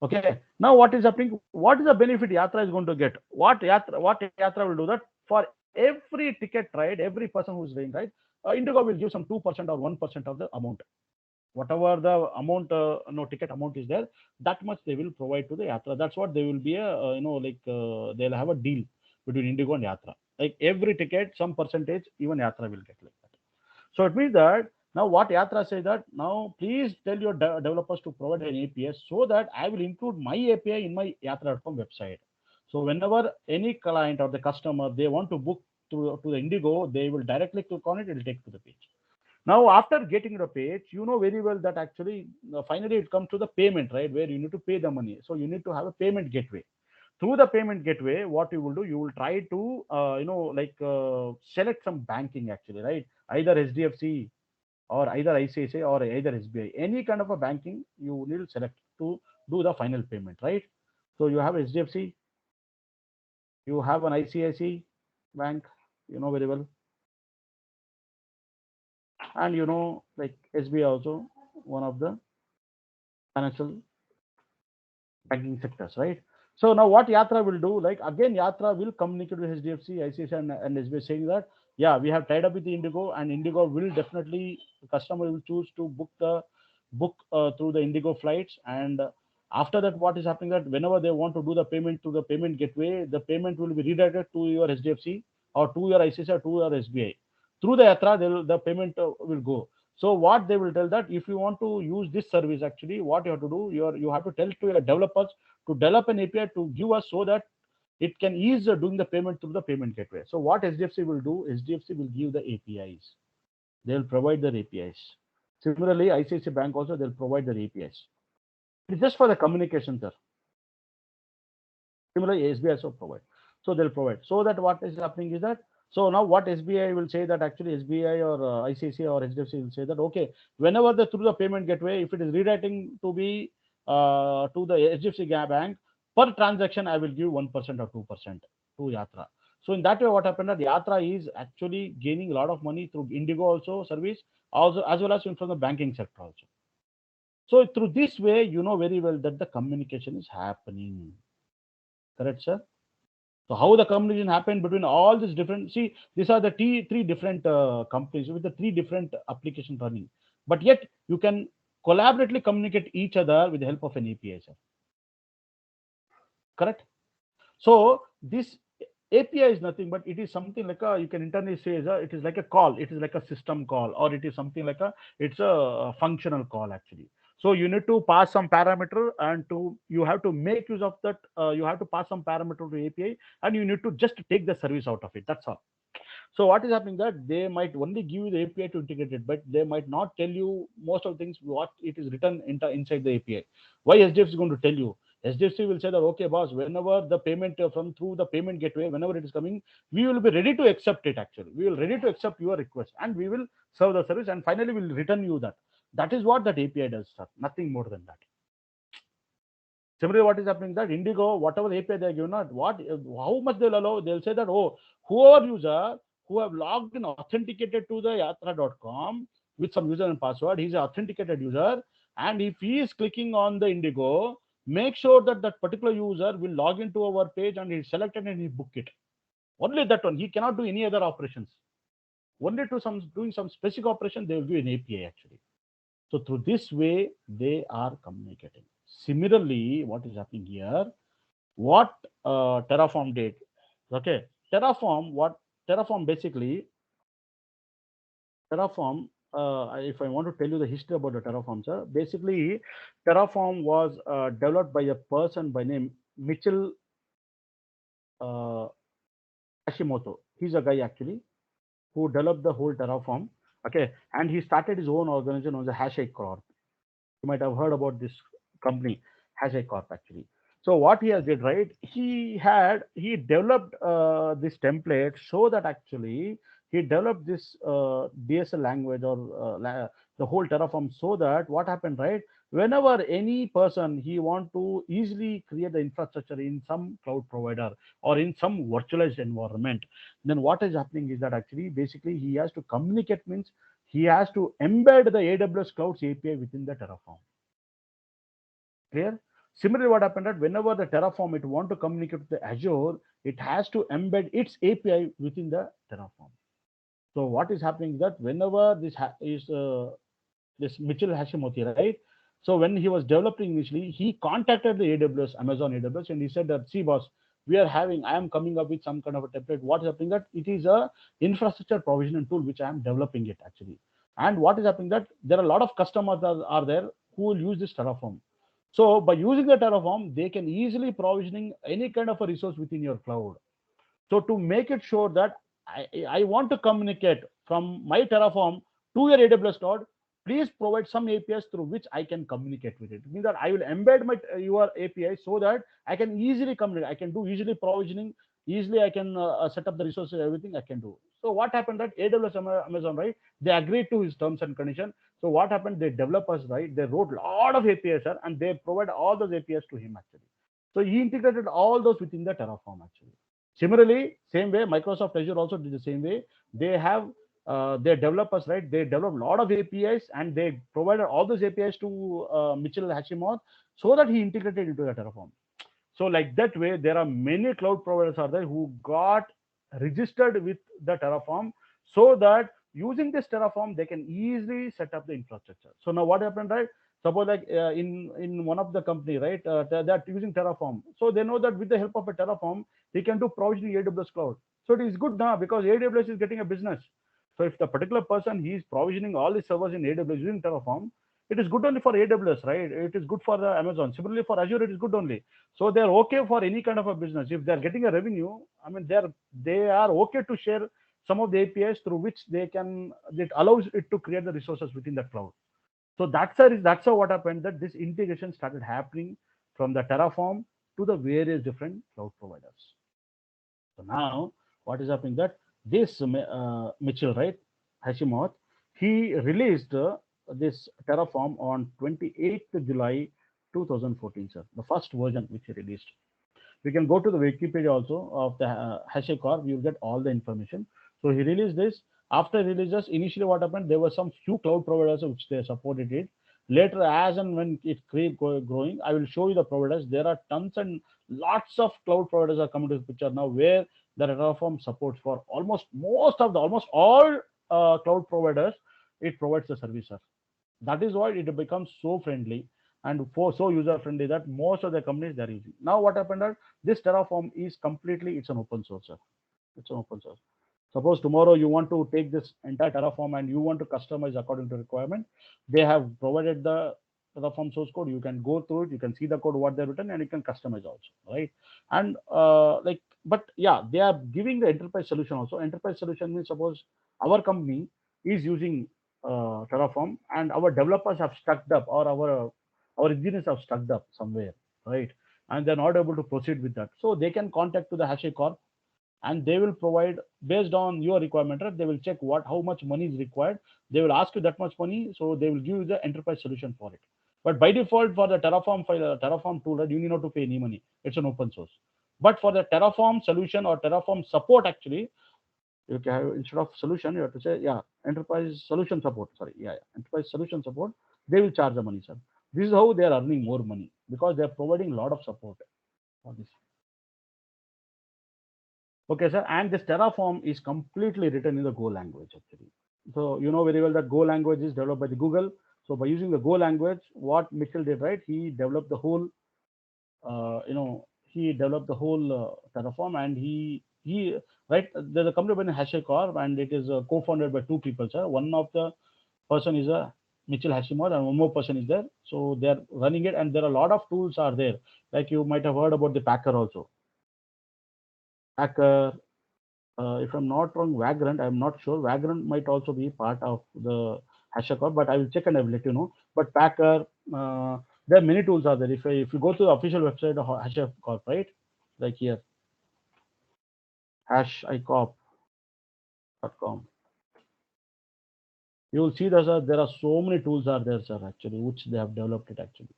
Okay. Now what is happening? What is the benefit Yatra is going to get? What Yatra will do that for every ticket, right? Every person who's doing, right? Indigo will give some 2% or 1% of the amount. Whatever the amount, no ticket amount is there, that much they will provide to the Yatra. That's what they will be a, they'll have a deal between Indigo and Yatra. Like every ticket, some percentage, even Yatra will get like that. So it means that now what Yatra says that now please tell your developers to provide an API so that I will include my API in my Yatra.com website. So whenever any client or the customer they want to book to the Indigo, they will directly click on it. It will take to the page. Now, after getting the page, you know very well that actually finally it comes to the payment, right? Where you need to pay the money. So you need to have a payment gateway. Through the payment gateway, what you will do, you will try to, select some banking actually, right? Either HDFC or either ICICI or either SBI. Any kind of a banking you need to select to do the final payment, right? So you have HDFC, you have an ICICI bank, you know very well, and you know like SBI also one of the financial banking sectors, right? So now what Yatra will do, like again, Yatra will communicate with HDFC, ICICI, and SBI saying that, yeah, we have tied up with the Indigo, and Indigo will definitely, the customer will choose to book through the Indigo flights. And after that, what is happening that whenever they want to do the payment to the payment gateway, the payment will be redirected to your HDFC or to your ICICI or to your SBI. Through the Yatra, the payment will go. So what they will tell that if you want to use this service, actually, what you have to do, you have to tell to your developers to develop an API to give us so that it can ease doing the payment through the payment gateway. So what HDFC will do, HDFC will give the APIs. They'll provide their APIs. Similarly, ICICI Bank also, they'll provide their APIs. It's just for the communication, sir. Similarly, SBI also provide. So they'll provide. So that what is happening is that, so now what SBI will say that actually SBI or ICICI or HDFC will say that, okay, whenever through the payment gateway, if it is redirecting to be to the HDFC bank, per transaction, I will give 1% or 2% to Yatra. So in that way, what happened that Yatra is actually gaining a lot of money through Indigo also service, also as well as from the banking sector also. So through this way, you know very well that the communication is happening. Correct, sir? So how the communication happened between all these different, see, these are the three different companies with the three different applications running, but yet you can collaboratively communicate each other with the help of an API, sir. Correct? So this API is nothing but it is something like a, you can internally say it is like a call, it is like a system call, or it is something like it's a functional call actually. So you need to pass some parameter, and you have to make use of that. You have to pass some parameter to API, and you need to just take the service out of it. That's all. So what is happening that they might only give you the API to integrate it, but they might not tell you most of the things what it is written inside the API. Why SDFC is going to tell you? SDFC will say that, okay, boss, whenever the payment from through the payment gateway, whenever it is coming, we will be ready to accept it. Actually, we will ready to accept your request, and we will serve the service, and finally we'll return you that. That is what that API does, sir. Nothing more than that. Similarly, what is happening that Indigo, whatever API they are given, how much they'll allow, they'll say that, oh, whoever user who have logged in authenticated to the yatra.com with some user and password, he's an authenticated user, and if he is clicking on the Indigo, make sure that that particular user will log into our page and he's selected and he book it. Only that one. He cannot do any other operations. Only to doing some specific operation, they will do an API actually. So through this way, they are communicating. Similarly, what is happening here? What Terraform did? Okay, Terraform basically, Terraform. If I want to tell you the history about the Terraform, sir, basically, Terraform was developed by a person by name Mitchell uh, Hashimoto. He's a guy actually who developed the whole Terraform. Okay, and he started his own organization on the HashiCorp. You might have heard about this company, HashiCorp actually. So what he has did, right? He developed this template so that actually he developed this DSL language or the whole Terraform, so that what happened, right? Whenever any person he want to easily create the infrastructure in some cloud provider or in some virtualized environment, then what is happening is that actually basically he has to communicate, means he has to embed the AWS Cloud's API within the Terraform. Clear? Similarly, what happened that whenever the Terraform it want to communicate with the Azure, it has to embed its API within the Terraform. So what is happening is that whenever this Mitchell Hashimoto, right? So when he was developing initially, he contacted the AWS, Amazon AWS, and he said that, see, boss, I am coming up with some kind of a template. What is happening that it is a infrastructure provisioning tool which I am developing it actually. And what is happening that there are a lot of customers that are there who will use this Terraform. So by using the Terraform, they can easily provisioning any kind of a resource within your cloud. So to make it sure that I want to communicate from my Terraform to your AWS cloud, please provide some APIs through which I can communicate with it. It means that I will embed your API so that I can easily communicate. I can do easily provisioning. Easily I can set up the resources, everything I can do. So what happened that AWS Amazon, right? They agreed to his terms and conditions. So what happened? The developers, right? They wrote a lot of APIs, sir, and they provide all those APIs to him actually. So he integrated all those within the Terraform actually. Similarly, same way, Microsoft Azure also did the same way. They have their developers, right? They develop a lot of APIs and they provided all those APIs to Mitchell Hashimoto so that he integrated into the Terraform. So like that way, there are many cloud providers are there who got registered with the Terraform, so that using this Terraform, they can easily set up the infrastructure. So now what happened, right? Suppose like in one of the company, right? They're using Terraform. So they know that with the help of a Terraform, they can do provisioning AWS cloud. So it is good now because AWS is getting a business. So if the particular person he is provisioning all the servers in AWS using Terraform, it is good only for AWS, right? It is good for the Amazon. Similarly for Azure, it is good only. So they're okay for any kind of a business. If they're getting a revenue, I mean, they are okay to share some of the APIs through which it allows it to create the resources within the cloud. So that's how what happened that this integration started happening from the Terraform to the various different cloud providers. So now what is happening that this Mitchell, right, Hashimoto, he released this Terraform on 28th July 2014, sir, the first version which he released. We can go to the Wikipedia also of the HashiCorp. You'll get all the information. So he released this. After releases, initially what happened, there were some few cloud providers which they supported it. Later, as and when it keep growing, I will show you the providers. There are tons and lots of cloud providers are coming to the picture now, where the Terraform supports for almost all cloud providers. It provides the services. That is why it becomes so friendly and for so user friendly that most of the companies they're using. Now what happened is this Terraform is completely, it's an open source, sir. It's an open source. Suppose tomorrow you want to take this entire Terraform and you want to customize according to requirement, they have provided the Terraform source code. You can go through it, you can see the code what they've written, and you can customize also, right? And but yeah, they are giving the enterprise solution also. Enterprise solution means, suppose our company is using Terraform, and our developers have stuck up, or our engineers have stuck up somewhere, right? And they're not able to proceed with that, so they can contact to the HashiCorp, and they will provide based on your requirement, right? They will check how much money is required. They will ask you that much money, so they will give you the enterprise solution for it. But by default, for the Terraform file, Terraform tool, right, you need not to pay any money. It's an open source. But for the Terraform solution or Terraform support, actually, you can have, instead of solution, you have to say, yeah, enterprise solution support. Sorry, yeah, enterprise solution support. They will charge the money, sir. This is how they are earning more money, because they are providing a lot of support for this. Okay, sir. And this Terraform is completely written in the Go language, actually. So you know very well that Go language is developed by the Google. So by using the Go language, what Mitchell did, right? He developed the whole, he developed the whole Terraform, and he right. There's a company by HashiCorp, and it is co-founded by two people, sir. One of the person is a Mitchell Hashimura, and one more person is there. So they are running it, and there are a lot of tools are there. Like you might have heard about the Packer also. Packer, if I'm not wrong, Vagrant, I'm not sure. Vagrant might also be part of the HashiCorp, but I will check and I will let you know. But Packer, there are many tools are there. If you go to the official website of HashiCorp, right, like here, hashicorp.com, you will see that there are so many tools are there, sir, actually, which they have developed it actually.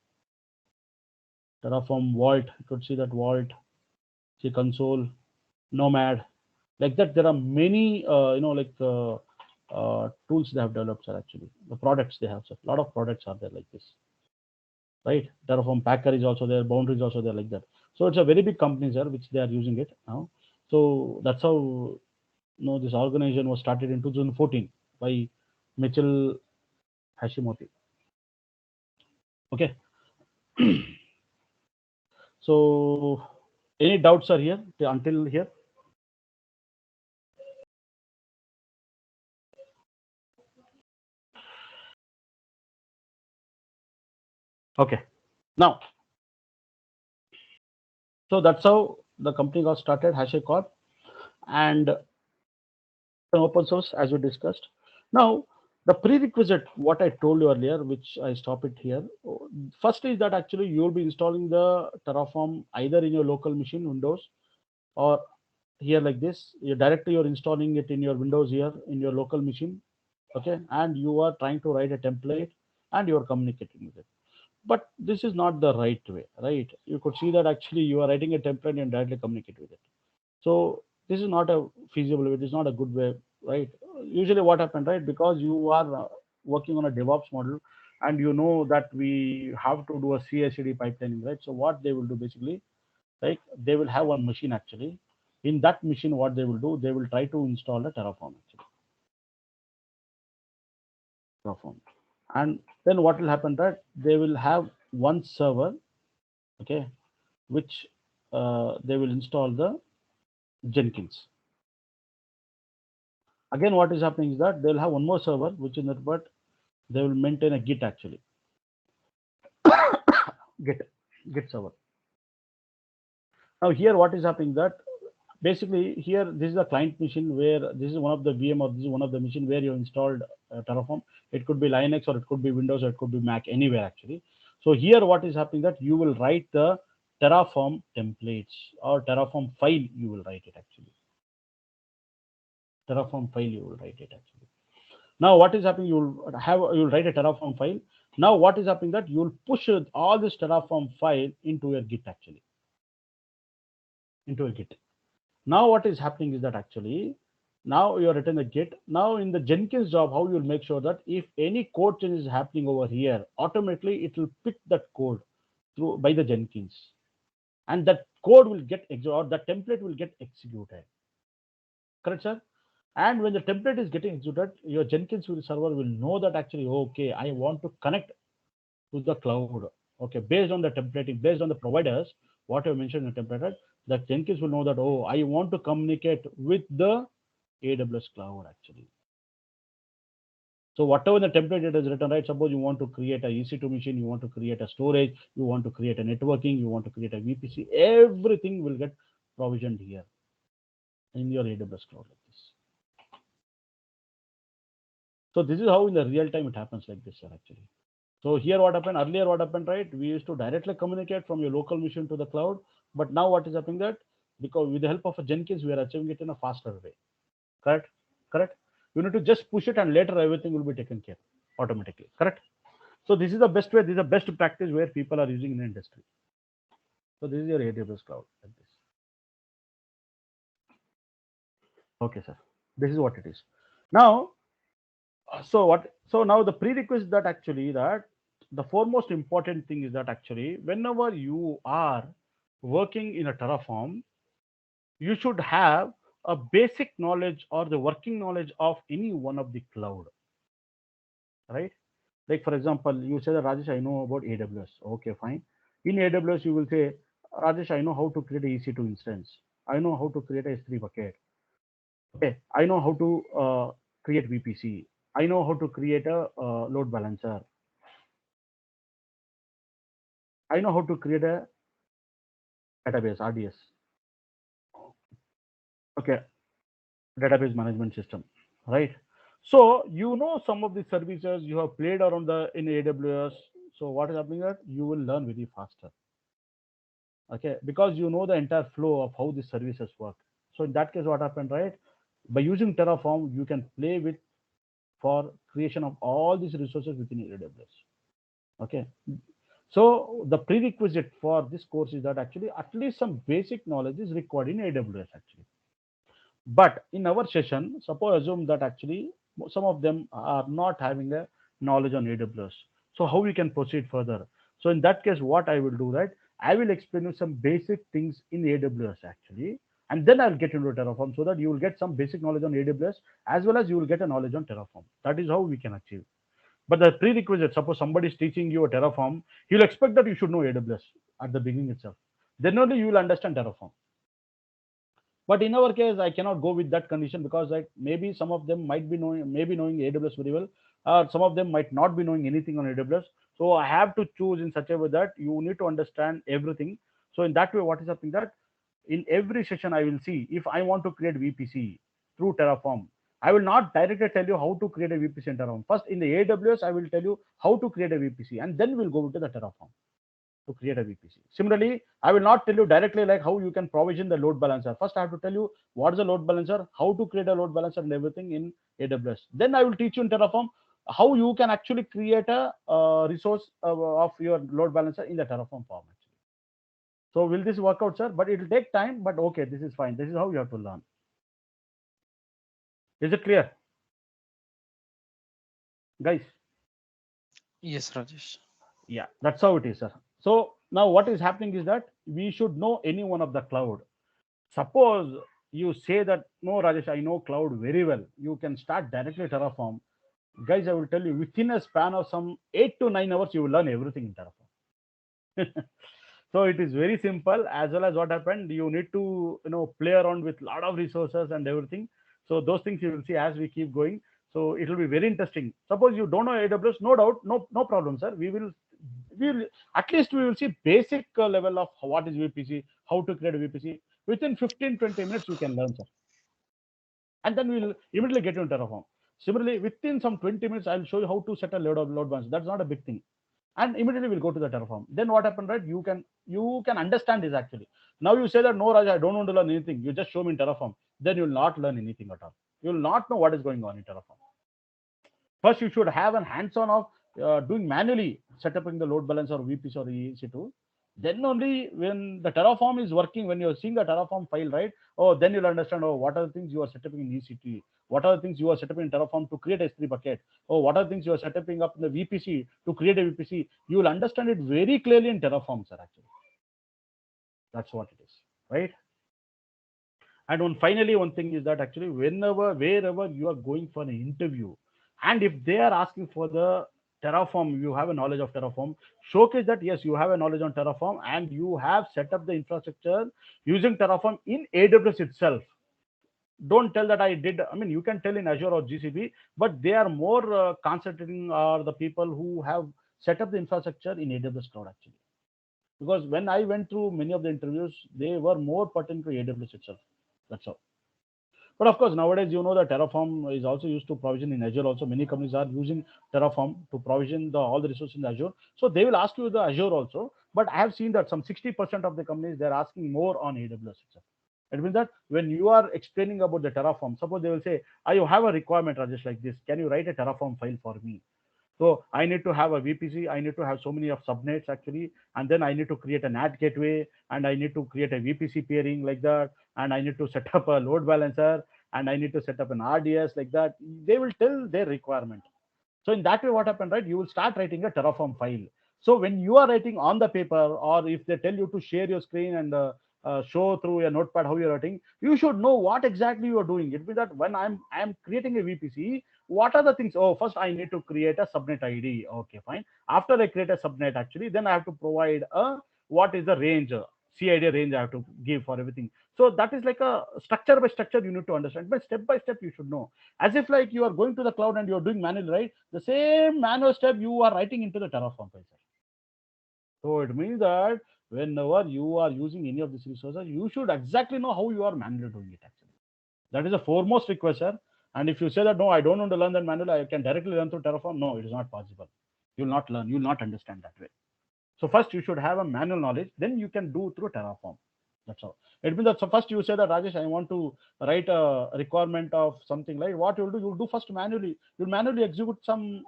Terraform Vault, you could see that Vault, see console, Nomad, like that. There are many, tools they have developed, sir, actually. The products they have, sir. A lot of products are there like this, right? Terraform Packer is also there, Boundary is also there, like that. So it's a very big company, sir, which they are using it now. So that's how, this organization was started in 2014 by Mitchell Hashimoto. Okay. So any doubts are here until here? Okay. Now, so that's how the company got started, HashiCorp, and open source, as we discussed. Now, the prerequisite, what I told you earlier, which I stop it here. First is that actually you'll be installing the Terraform either in your local machine, Windows, or here like this. You're installing it in your Windows here in your local machine. Okay, and you are trying to write a template and you are communicating with it. But this is not the right way, right? You could see that actually you are writing a template and directly communicate with it. So this is not a feasible way. It is not a good way, right? Usually what happens, right? Because you are working on a DevOps model, and you know that we have to do a CI/CD pipelining, right? So what they will do basically, like they will have one machine actually. In that machine, what they will do, they will try to install a Terraform actually. Terraform. And then what will happen, that they will have one server, okay, which they will install the Jenkins. Again, what is happening is that they'll have one more server, which is not, but they will maintain a Git actually. Git server. Now here, what is happening that basically here, this is a client machine where this is one of the VM, or this is one of the machine where you installed Terraform. It could be Linux, or it could be Windows, or it could be Mac, anywhere actually. So here, what is happening that you will write the Terraform templates, or Terraform file, you will write it actually. Terraform file, you will write it actually. Now what is happening, you'll write a Terraform file. Now what is happening that you'll push all this Terraform file into your Git actually, into a Git. Now what is happening is that actually, now you are written a Git. Now in the Jenkins job, how you'll make sure that if any code change is happening over here, automatically it will pick that code through by the Jenkins, and that code will get or that template will get executed. Correct, sir? And when the template is getting executed, your Jenkins server will know that actually, okay, I want to connect to the cloud. Okay, based on the templating, based on the providers, what I mentioned in the template, that Jenkins will know that, oh, I want to communicate with the AWS cloud actually. So whatever the template it is written, right? Suppose you want to create a EC2 machine, you want to create a storage, you want to create a networking, you want to create a VPC, everything will get provisioned here in your AWS cloud like this. So this is how in the real time it happens like this, sir, actually. So here what happened, earlier what happened, right? We used to directly communicate from your local machine to the cloud. But now what is happening that because with the help of a Jenkins, we are achieving it in a faster way. Correct? Correct? You need to just push it and later everything will be taken care automatically. Correct? So this is the best way, this is the best practice where people are using in the industry. So this is your AWS cloud like this. Okay, sir. This is what it is. Now, so now the prerequisite that actually that the foremost important thing is that actually whenever you are working in a Terraform, you should have a basic knowledge or the working knowledge of any one of the cloud, right? Like for example, you say that Rajesh, I know about AWS. Okay, fine. In AWS, you will say, Rajesh, I know how to create a EC2 instance. I know how to create a S3 bucket. Okay, I know how to create VPC. I know how to create a load balancer. I know how to create a database, RDS. Okay, database management system, right? So you know some of the services you have played around the in AWS. So what is happening that you will learn very faster. Okay, because you know the entire flow of how the services work. So in that case, what happened, right? By using Terraform, you can play with for creation of all these resources within AWS. Okay, so the prerequisite for this course is that actually at least some basic knowledge is required in AWS actually. But in our session, suppose assume that actually some of them are not having a knowledge on AWS. So how we can proceed further? So in that case, what I will do, right? I will explain you some basic things in AWS actually, and then I'll get into Terraform so that you will get some basic knowledge on AWS as well as you will get a knowledge on Terraform. That is how we can achieve. But the prerequisite, suppose somebody is teaching you a Terraform, he'll expect that you should know AWS at the beginning itself. Then only you will understand Terraform. But in our case, I cannot go with that condition because like maybe some of them might be knowing AWS very well, or some of them might not be knowing anything on AWS. So I have to choose in such a way that you need to understand everything. So in that way, what is happening that in every session I will see if I want to create VPC through Terraform. I will not directly tell you how to create a VPC in Terraform. First, in the AWS, I will tell you how to create a VPC, and then we'll go into the Terraform to create a VPC. Similarly, I will not tell you directly like how you can provision the load balancer. First, I have to tell you what is a load balancer, how to create a load balancer and everything in AWS. Then I will teach you in Terraform how you can actually create a resource of your load balancer in the Terraform form. Actually. So will this work out, sir? But it will take time, but okay, this is fine. This is how you have to learn. Is it clear? Guys? Yes, Rajesh. Yeah, that's how it is, sir. So now what is happening is that we should know any one of the cloud. Suppose you say that, no, Rajesh, I know cloud very well. You can start directly Terraform. Guys, I will tell you, within a span of some 8 to 9 hours, you will learn everything in Terraform. So it is very simple. As well as what happened, you need to play around with a lot of resources and everything. So those things you will see as we keep going. So it will be very interesting. Suppose you don't know AWS, no doubt, no problem, sir. We will at least we will see basic level of what is VPC, how to create a VPC. Within 15-20 minutes, you can learn, sir. And then we'll immediately get into Terraform. Similarly, within some 20 minutes, I'll show you how to set a load balance. That's not a big thing. And immediately we'll go to the Terraform. Then what happened, right? You can understand this actually. Now you say that no, Raj, I don't want to learn anything. You just show me in Terraform. Then you'll not learn anything at all. You'll not know what is going on in Terraform. First, you should have a hands-on of doing manually setting the load balancer or VPC or EC2. Then only when the Terraform is working, when you're seeing the Terraform file, right? Oh, then you'll understand, oh, what are the things you are setting in EC2? What are the things you are setting in Terraform to create a S3 bucket? Oh, what are the things you are setting up in the VPC to create a VPC? You will understand it very clearly in Terraform, sir, actually. That's what it is, right? And finally, one thing is that actually wherever you are going for an interview, and if they are asking for the Terraform, you have a knowledge of Terraform, showcase that yes, you have a knowledge on Terraform and you have set up the infrastructure using Terraform in AWS itself. don't tell that I did. I mean, you can tell in Azure or GCP, but they are more concentrating are the people who have set up the infrastructure in AWS cloud actually. Because when I went through many of the interviews, they were more pertinent to AWS itself. That's all. But of course, nowadays, you know, the Terraform is also used to provision in Azure. Also, many companies are using Terraform to provision all the resources in Azure. So they will ask you the Azure also. But I have seen that some 60% of the companies, they're asking more on AWS itself. It means that when you are explaining about the Terraform, suppose they will say, you have a requirement, Rajesh, like this. Can you write a Terraform file for me? So I need to have a VPC. I need to have so many of subnets actually, and then I need to create a NAT gateway, and I need to create a VPC pairing like that, and I need to set up a load balancer, and I need to set up an RDS like that. They will tell their requirement. So in that way, what happened, right? You will start writing a Terraform file. So when you are writing on the paper, or if they tell you to share your screen and show through a notepad how you're writing, you should know what exactly you are doing. It means that when I'm creating a VPC, what are the things? Oh, first I need to create a subnet ID. Okay, fine. After I create a subnet, actually, then I have to provide a what is the range, CID range I have to give for everything. So that is like a structure by structure you need to understand. But step by step you should know, as if like you are going to the cloud and you're doing manual, right? The same manual step you are writing into the Terraform file. So it means that whenever you are using any of these resources, you should exactly know how you are manually doing it actually. That is the foremost request, sir. And if you say that no, I don't want to learn that manual, I can directly learn through Terraform. No, it is not possible. You'll not learn, you'll not understand that way. So first you should have a manual knowledge, then you can do through Terraform. That's all. It means that so first you say that Rajesh, I want to write a requirement of something, like what you'll do, you'll do first manually. You'll manually execute some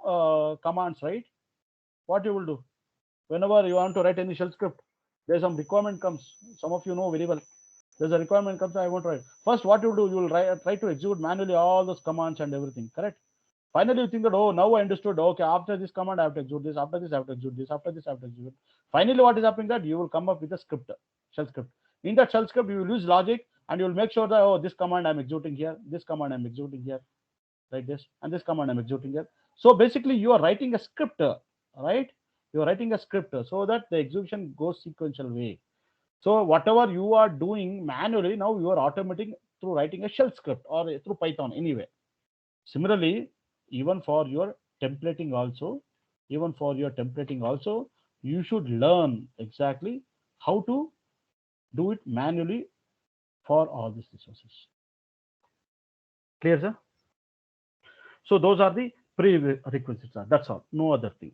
commands, right? What you will do whenever you want to write any shell script, there's some requirement comes. Some of you know very well. There's a requirement comes. I want to write. First, what you do, you will try to execute manually all those commands and everything. Correct. Finally, you think that, oh, now I understood. Okay, after this command, I have to execute this. After this, I have to execute this. After this, I have to execute. Finally, what is happening that you will come up with a script, shell script. In that shell script, you will use logic and you will make sure that, oh, this command I'm executing here, this command I'm executing here, like this, and this command I'm executing here. So basically, you are writing a script, right? You are writing a script so that the execution goes sequential way. So whatever you are doing manually, now you are automating through writing a shell script or through Python anyway. Similarly, even for your templating also, you should learn exactly how to do it manually for all these resources. Clear, sir? So those are the prerequisites, sir. That's all. No other thing.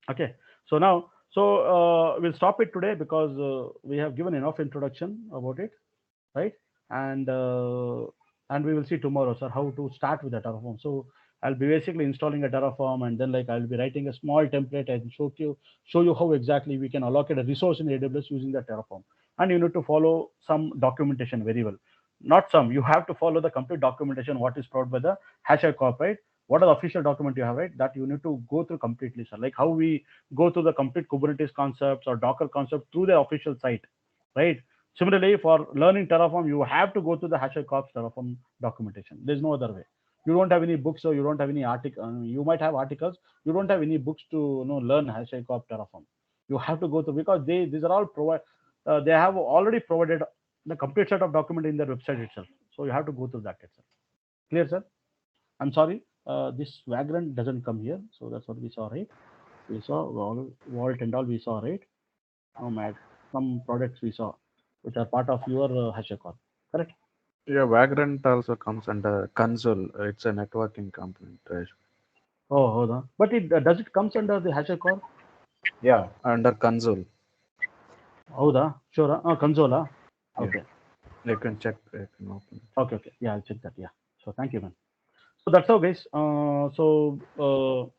Okay. So now, we'll stop it today because we have given enough introduction about it, right? And we will see tomorrow, sir, how to start with the Terraform. So I'll be basically installing a Terraform, and then like I'll be writing a small template and show you how exactly we can allocate a resource in AWS using the Terraform. And you need to follow some documentation very well. Not some, you have to follow the complete documentation what is provided by the HashiCorp, right? What are the official document you have, right? That you need to go through completely, sir. Like how we go through the complete Kubernetes concepts or Docker concept through the official site, right? Similarly, for learning Terraform, you have to go to the HashiCorp Terraform documentation. There's no other way. You don't have any books or you don't have any article. You might have articles. You don't have any books to learn HashiCorp Terraform. You have to go through because these are all provide. They have already provided the complete set of document in their website itself. So you have to go through that itself. Clear, sir? I'm sorry. This Vagrant doesn't come here. So that's what we saw, right? We saw Vault and all we saw, right? Oh, mad. Some products we saw, which are part of your HashiCorp, correct? Yeah, Vagrant also comes under console. It's a networking component, right? Oh, hold on. But it does it comes under the HashiCorp? Yeah, under console. Howda? Sure. Console. Yeah. Okay. You can check. You can open it. Okay. Okay. Yeah, I'll check that. Yeah. So thank you, man. So that's how, guys.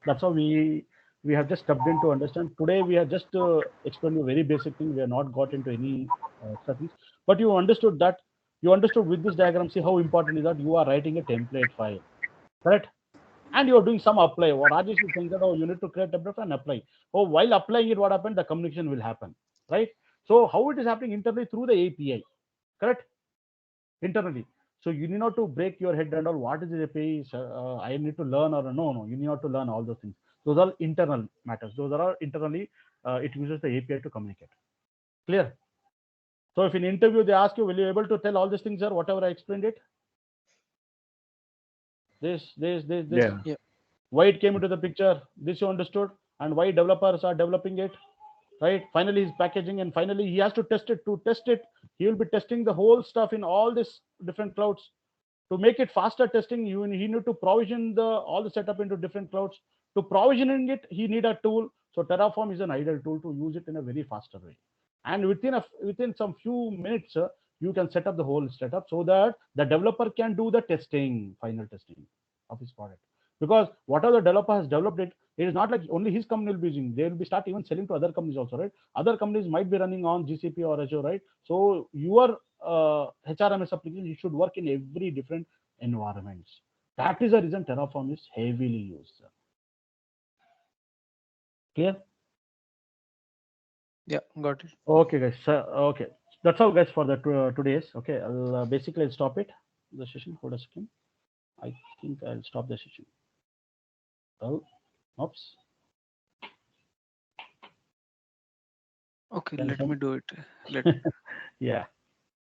That's how we have just stepped in to understand. Today we have just explained a very basic thing. We have not got into any extra things, but you understood that. You understood with this diagram. See how important is that you are writing a template file, correct? And you're doing some apply. What Rajesh is saying that, oh, you need to create template and apply. Oh, while applying it, what happened? The communication will happen, right? So how it is happening internally through the API, correct? Internally. So you need not to break your head and all. What is the API? I need to learn or no. You need not to learn all those things. Those are internal matters. Those are internally. It uses the API to communicate. Clear? So if in interview they ask you, will you be able to tell all these things, sir, whatever I explained it? This. Yeah. Yeah. Why it came into the picture, this you understood, and why developers are developing it, right? Finally, his packaging, and finally he has to test it. To test it, he will be testing the whole stuff in all these different clouds. To make it faster testing, he need to provision all the setup into different clouds. To provisioning it, he need a tool. So Terraform is an ideal tool to use it in a very faster way. And within some few minutes, you can set up the whole setup so that the developer can do the final testing of his product. Because whatever the developer has developed it is not like only his company will be using. They will be start even selling to other companies also, right? Other companies might be running on GCP or Azure, right? So your HRMS application, it should work in every different environments. That is the reason Terraform is heavily used. Clear? Yeah, got it. Okay, guys. Okay, that's all, guys, for the today's. Okay, I'll basically I'll stop it. The session. Hold a second. I think I'll stop the session. Oh, oops. Okay, Can let some- me do it. Let Yeah.